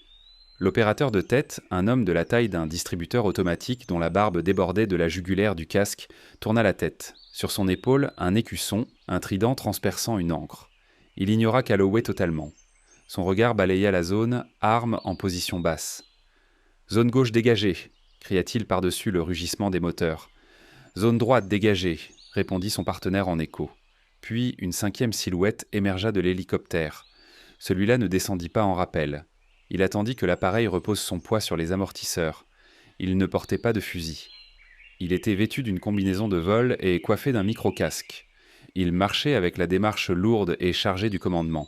L'opérateur de tête, un homme de la taille d'un distributeur automatique dont la barbe débordait de la jugulaire du casque, tourna la tête. Sur son épaule, un écusson, un trident transperçant une ancre. Il ignora Calloway totalement. Son regard balaya la zone, arme en position basse. « Zone gauche dégagée !» cria-t-il par-dessus le rugissement des moteurs. « Zone droite dégagée !» répondit son partenaire en écho. Puis une 5e silhouette émergea de l'hélicoptère. Celui-là ne descendit pas en rappel. Il attendit que l'appareil repose son poids sur les amortisseurs. Il ne portait pas de fusil. Il était vêtu d'une combinaison de vol et coiffé d'un micro-casque. Il marchait avec la démarche lourde et chargée du commandement.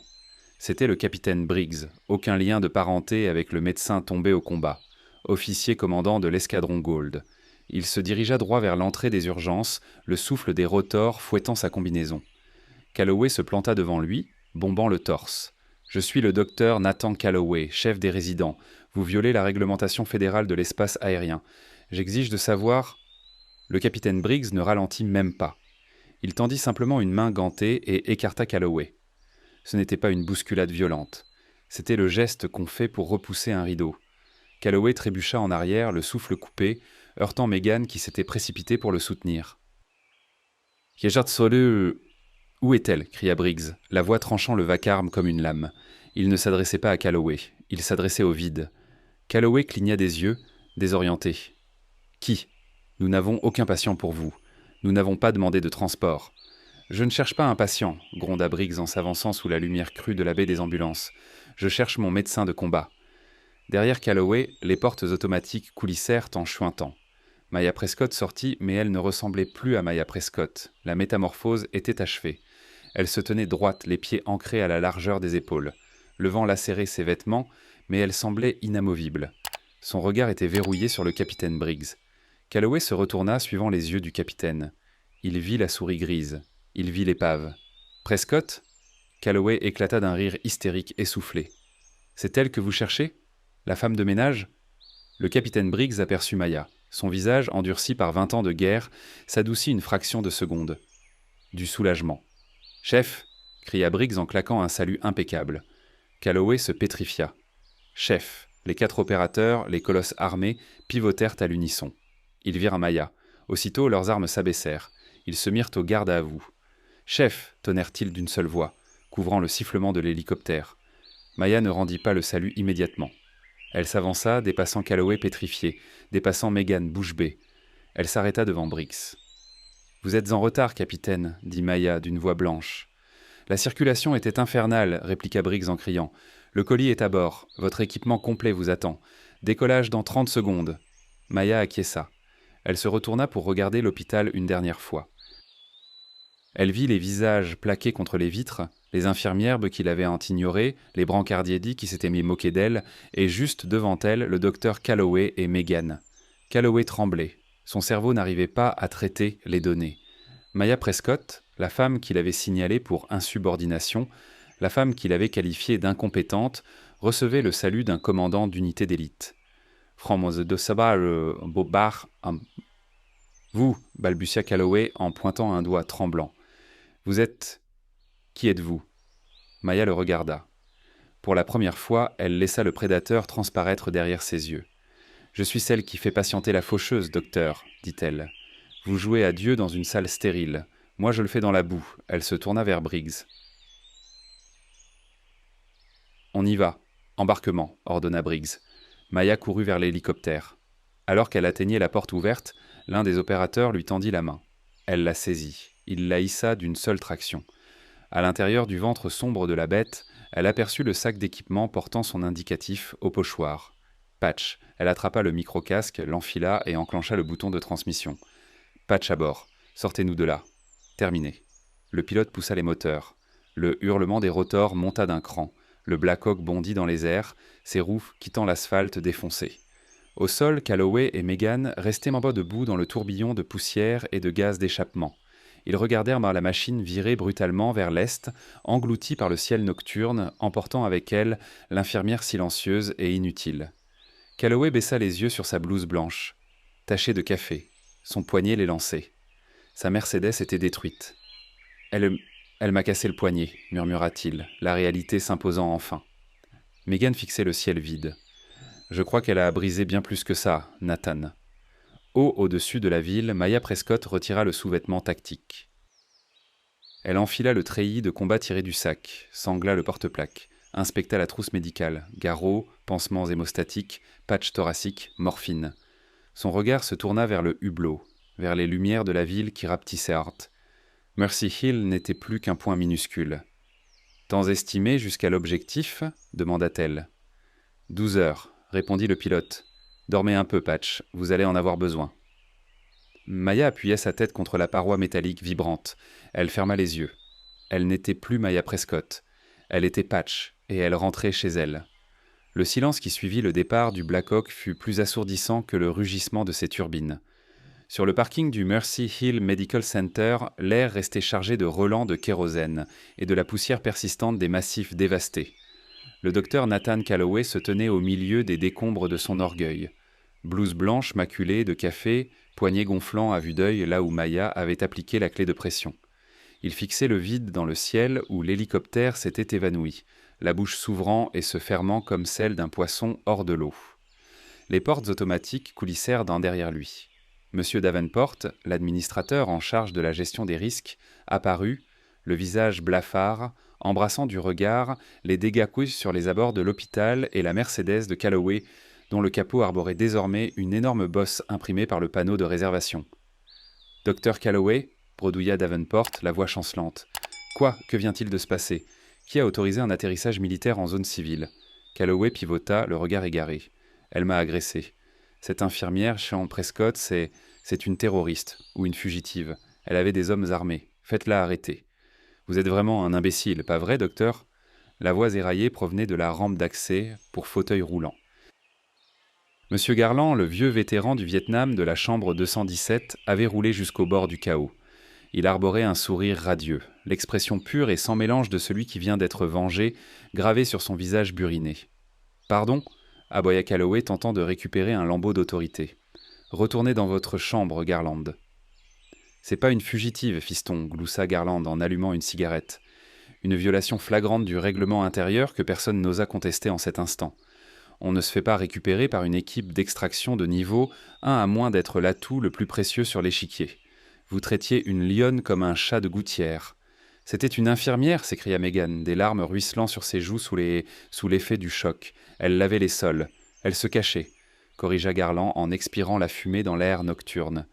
C'était le capitaine Briggs, aucun lien de parenté avec le médecin tombé au combat, officier commandant de l'escadron Gold. Il se dirigea droit vers l'entrée des urgences, le souffle des rotors fouettant sa combinaison. Calloway se planta devant lui, bombant le torse. « Je suis le docteur Nathan Calloway, chef des résidents. Vous violez la réglementation fédérale de l'espace aérien. J'exige de savoir... » Le capitaine Briggs ne ralentit même pas. Il tendit simplement une main gantée et écarta Calloway. Ce n'était pas une bousculade violente. C'était le geste qu'on fait pour repousser un rideau. Calloway trébucha en arrière, le souffle coupé, heurtant Megan qui s'était précipitée pour le soutenir. « Où est-elle » cria Briggs, la voix tranchant le vacarme comme une lame. Il ne s'adressait pas à Calloway, il s'adressait au vide. Calloway cligna des yeux, désorienté. « Qui ? Nous n'avons aucun patient pour vous. Nous n'avons pas demandé de transport. »« Je ne cherche pas un patient, » gronda Briggs en s'avançant sous la lumière crue de la baie des ambulances. « Je cherche mon médecin de combat. » Derrière Calloway, les portes automatiques coulissèrent en chuintant. Maya Prescott sortit, mais elle ne ressemblait plus à Maya Prescott. La métamorphose était achevée. Elle se tenait droite, les pieds ancrés à la largeur des épaules. Le vent lacérait ses vêtements, mais elle semblait inamovible. Son regard était verrouillé sur le capitaine Briggs. Calloway se retourna, suivant les yeux du capitaine. Il vit la souris grise. Il vit l'épave. « Prescott ?» Calloway éclata d'un rire hystérique essoufflé. « C'est elle que vous cherchez ? La femme de ménage ?» Le capitaine Briggs aperçut Maya. Son visage, endurci par 20 ans de guerre, s'adoucit une fraction de seconde. Du soulagement. « Chef !» cria Briggs en claquant un salut impeccable. Calloway se pétrifia. « Chef !» Les 4 opérateurs, les colosses armés, pivotèrent à l'unisson. Ils virent Maya. Aussitôt, leurs armes s'abaissèrent. Ils se mirent au garde à vous. « Chef !» tonnèrent-ils d'une seule voix, couvrant le sifflement de l'hélicoptère. Maya ne rendit pas le salut immédiatement. Elle s'avança, dépassant Calloway pétrifié, dépassant Megan bouche bée. Elle s'arrêta devant Briggs. « Vous êtes en retard, capitaine, » dit Maya d'une voix blanche. « La circulation était infernale, » répliqua Briggs en criant. « Le colis est à bord. Votre équipement complet vous attend. Décollage dans 30 secondes. » Maya acquiesça. Elle se retourna pour regarder l'hôpital une dernière fois. Elle vit les visages plaqués contre les vitres, les infirmières qui l'avaient ignorée, les brancardiers qui s'étaient mis moqués d'elle, et juste devant elle, le docteur Calloway et Megan. Calloway tremblait. Son cerveau n'arrivait pas à traiter les données. Maya Prescott, la femme qu'il avait signalée pour insubordination, la femme qu'il avait qualifiée d'incompétente, recevait le salut d'un commandant d'unité d'élite. Vous, balbutia Calloway en pointant un doigt tremblant. Vous êtes... Qui êtes-vous ? Maya le regarda. Pour la première fois, elle laissa le prédateur transparaître derrière ses yeux. « Je suis celle qui fait patienter la faucheuse, docteur, dit-elle. Vous jouez à Dieu dans une salle stérile. Moi, je le fais dans la boue. » Elle se tourna vers Briggs. « On y va. Embarquement, » ordonna Briggs. Maya courut vers l'hélicoptère. Alors qu'elle atteignait la porte ouverte, l'un des opérateurs lui tendit la main. Elle la saisit. Il la hissa d'une seule traction. À l'intérieur du ventre sombre de la bête, elle aperçut le sac d'équipement portant son indicatif au pochoir. Patch. Elle attrapa le micro-casque, l'enfila et enclencha le bouton de transmission. Patch à bord. Sortez-nous de là. Terminé. Le pilote poussa les moteurs. Le hurlement des rotors monta d'un cran. Le Black Hawk bondit dans les airs, ses roues quittant l'asphalte défoncé. Au sol, Calloway et Megan restaient en bas debout dans le tourbillon de poussière et de gaz d'échappement. Ils regardèrent la machine virer brutalement vers l'est, engloutie par le ciel nocturne, emportant avec elle l'infirmière silencieuse et inutile. Calloway baissa les yeux sur sa blouse blanche, tachée de café. Son poignet l'élançait. Sa Mercedes était détruite. « Elle m'a cassé le poignet, » murmura-t-il, la réalité s'imposant enfin. Megan fixait le ciel vide. « Je crois qu'elle a brisé bien plus que ça, Nathan. » Haut au-dessus de la ville, Maya Prescott retira le sous-vêtement tactique. Elle enfila le treillis de combat tiré du sac, sangla le porte-plaque, inspecta la trousse médicale, garrots, pansements hémostatiques, patch thoracique, morphine. Son regard se tourna vers le hublot, vers les lumières de la ville qui rapetissaient Hart. Mercy Hill n'était plus qu'un point minuscule. « Temps estimé jusqu'à l'objectif ?» demanda-t-elle. « 12 heures, » répondit le pilote. « Dormez un peu, Patch, vous allez en avoir besoin. » Maya appuya sa tête contre la paroi métallique vibrante. Elle ferma les yeux. Elle n'était plus Maya Prescott. Elle était Patch, et elle rentrait chez elle. Le silence qui suivit le départ du Black Hawk fut plus assourdissant que le rugissement de ses turbines. Sur le parking du Mercy Hill Medical Center, l'air restait chargé de relents de kérosène et de la poussière persistante des massifs dévastés. Le docteur Nathan Calloway se tenait au milieu des décombres de son orgueil. Blouse blanche maculée de café, poignet gonflant à vue d'œil là où Maya avait appliqué la clé de pression. Il fixait le vide dans le ciel où l'hélicoptère s'était évanoui, la bouche s'ouvrant et se fermant comme celle d'un poisson hors de l'eau. Les portes automatiques coulissèrent d'un derrière lui. Monsieur Davenport, l'administrateur en charge de la gestion des risques, apparut, le visage blafard, embrassant du regard les dégâts sur les abords de l'hôpital et la Mercedes de Calloway, dont le capot arborait désormais une énorme bosse imprimée par le panneau de réservation. « Docteur Calloway ?» bredouilla Davenport, la voix chancelante. « Quoi ? Que vient-il de se passer ? Qui a autorisé un atterrissage militaire en zone civile ?» Calloway pivota, le regard égaré. « Elle m'a agressé. Cette infirmière, Sean Prescott, c'est une terroriste ou une fugitive. Elle avait des hommes armés. Faites-la arrêter. » « Vous êtes vraiment un imbécile, pas vrai, docteur ?» La voix éraillée provenait de la rampe d'accès pour fauteuil roulant. Monsieur Garland, le vieux vétéran du Vietnam de la chambre 217, avait roulé jusqu'au bord du chaos. Il arborait un sourire radieux, l'expression pure et sans mélange de celui qui vient d'être vengé, gravée sur son visage buriné. « Pardon ?» aboya Calloway, tentant de récupérer un lambeau d'autorité. « Retournez dans votre chambre, Garland. » « C'est pas une fugitive, fiston, » gloussa Garland en allumant une cigarette. Une violation flagrante du règlement intérieur que personne n'osa contester en cet instant. On ne se fait pas récupérer par une équipe d'extraction de niveau, à moins d'être l'atout le plus précieux sur l'échiquier. Vous traitiez une lionne comme un chat de gouttière. « C'était une infirmière !» s'écria Megan, des larmes ruisselant sur ses joues sous l'effet du choc. Elle lavait les sols. Elle se cachait, corrigea Garland en expirant la fumée dans l'air nocturne.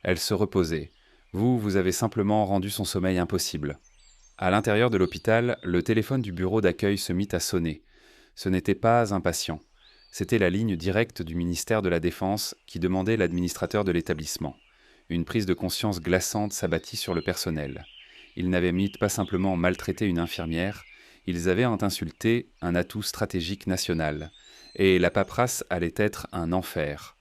Elle se reposait. Vous avez simplement rendu son sommeil impossible. À l'intérieur de l'hôpital, le téléphone du bureau d'accueil se mit à sonner. Ce n'était pas un patient. C'était la ligne directe du ministère de la Défense qui demandait l'administrateur de l'établissement. Une prise de conscience glaçante s'abattit sur le personnel. Ils n'avaient pas simplement maltraité une infirmière, ils avaient insulté un atout stratégique national. Et la paperasse allait être un enfer.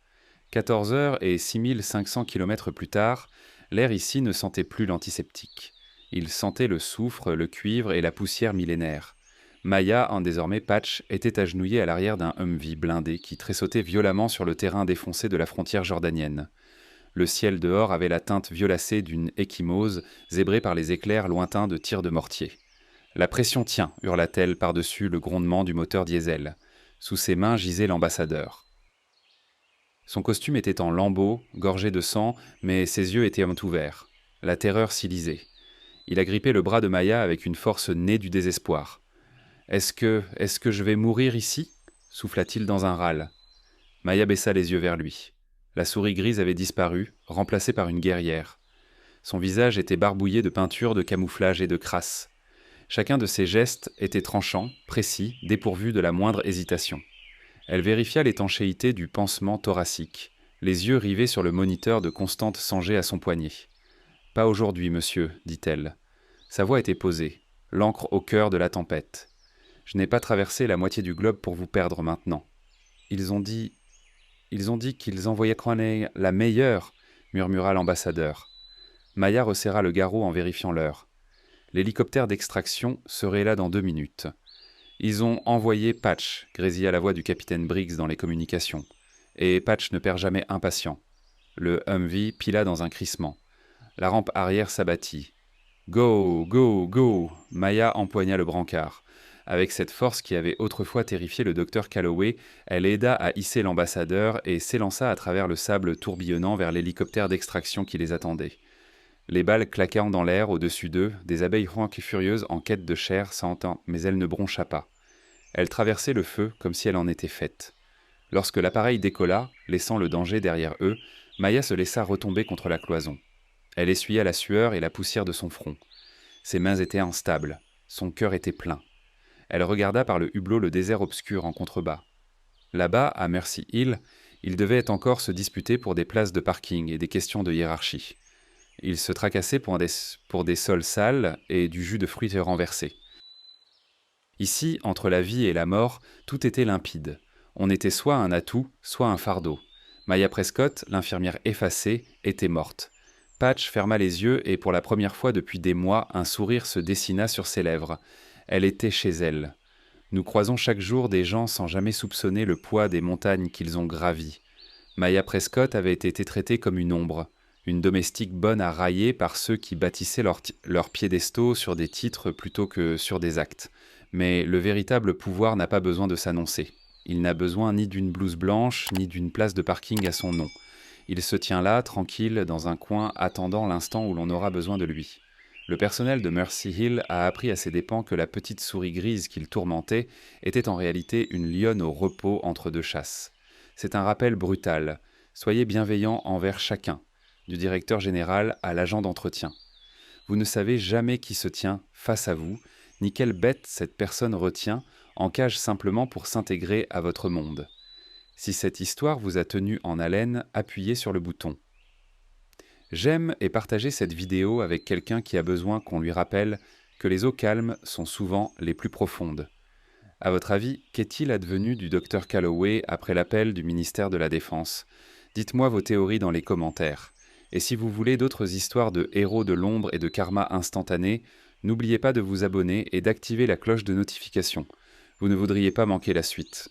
14 heures et 6500 kilomètres plus tard, l'air ici ne sentait plus l'antiseptique. Il sentait le soufre, le cuivre et la poussière millénaire. Maya, en désormais Patch, était agenouillée à l'arrière d'un Humvee blindé qui tressautait violemment sur le terrain défoncé de la frontière jordanienne. Le ciel dehors avait la teinte violacée d'une échymose, zébrée par les éclairs lointains de tirs de mortier. « La pression tient !» hurla-t-elle par-dessus le grondement du moteur diesel. Sous ses mains gisait l'ambassadeur. Son costume était en lambeaux, gorgé de sang, mais ses yeux étaient ouverts. La terreur s'y lisait. Il agrippait le bras de Maya avec une force née du désespoir. « Est-ce que je vais mourir ici ?» souffla-t-il dans un râle. Maya baissa les yeux vers lui. La souris grise avait disparu, remplacée par une guerrière. Son visage était barbouillé de peintures de camouflage et de crasse. Chacun de ses gestes était tranchant, précis, dépourvu de la moindre hésitation. Elle vérifia l'étanchéité du pansement thoracique, les yeux rivés sur le moniteur de constante sangée à son poignet. « Pas aujourd'hui, monsieur, dit-elle. Sa voix était posée, l'encre au cœur de la tempête. Je n'ai pas traversé la moitié du globe pour vous perdre maintenant. Ils ont dit qu'ils envoyaient Crowley la meilleure, murmura l'ambassadeur. Maya resserra le garrot en vérifiant l'heure. L'hélicoptère d'extraction serait là dans 2 minutes. Ils ont envoyé Patch, grésilla la voix du capitaine Briggs dans les communications. Et Patch ne perd jamais un patient. Le Humvee pila dans un crissement. La rampe arrière s'abattit. Go, go, go! Maya empoigna le brancard. Avec cette force qui avait autrefois terrifié le docteur Calloway, elle aida à hisser l'ambassadeur et s'élança à travers le sable tourbillonnant vers l'hélicoptère d'extraction qui les attendait. Les balles claquant dans l'air au-dessus d'eux, des abeilles ronques et furieuses en quête de chair s'entend, mais elle ne broncha pas. Elle traversait le feu comme si elle en était faite. Lorsque l'appareil décolla, laissant le danger derrière eux, Maya se laissa retomber contre la cloison. Elle essuya la sueur et la poussière de son front. Ses mains étaient instables, son cœur était plein. Elle regarda par le hublot le désert obscur en contrebas. Là-bas, à Mercy Hill, ils devaient encore se disputer pour des places de parking et des questions de hiérarchie. Ils se tracassaient pour des sols sales et du jus de fruits renversé. Ici, entre la vie et la mort, tout était limpide. On était soit un atout, soit un fardeau. Maya Prescott, l'infirmière effacée, était morte. Patch ferma les yeux et pour la première fois depuis des mois, un sourire se dessina sur ses lèvres. Elle était chez elle. Nous croisons chaque jour des gens sans jamais soupçonner le poids des montagnes qu'ils ont gravies. Maya Prescott avait été traitée comme une ombre, une domestique bonne à railler par ceux qui bâtissaient leurs piédestaux sur des titres plutôt que sur des actes. Mais le véritable pouvoir n'a pas besoin de s'annoncer. Il n'a besoin ni d'une blouse blanche, ni d'une place de parking à son nom. Il se tient là, tranquille, dans un coin, attendant l'instant où l'on aura besoin de lui. Le personnel de Mercy Hill a appris à ses dépens que la petite souris grise qu'il tourmentait était en réalité une lionne au repos entre 2 chasses. C'est un rappel brutal. Soyez bienveillants envers chacun, du directeur général à l'agent d'entretien. Vous ne savez jamais qui se tient face à vous, ni quelle bête cette personne retient en cage simplement pour s'intégrer à votre monde. Si cette histoire vous a tenu en haleine, appuyez sur le bouton. J'aime et partager cette vidéo avec quelqu'un qui a besoin qu'on lui rappelle que les eaux calmes sont souvent les plus profondes. À votre avis, qu'est-il advenu du docteur Calloway après l'appel du ministère de la Défense ? Dites-moi vos théories dans les commentaires. Et si vous voulez d'autres histoires de héros de l'ombre et de karma instantané, n'oubliez pas de vous abonner et d'activer la cloche de notification. Vous ne voudriez pas manquer la suite.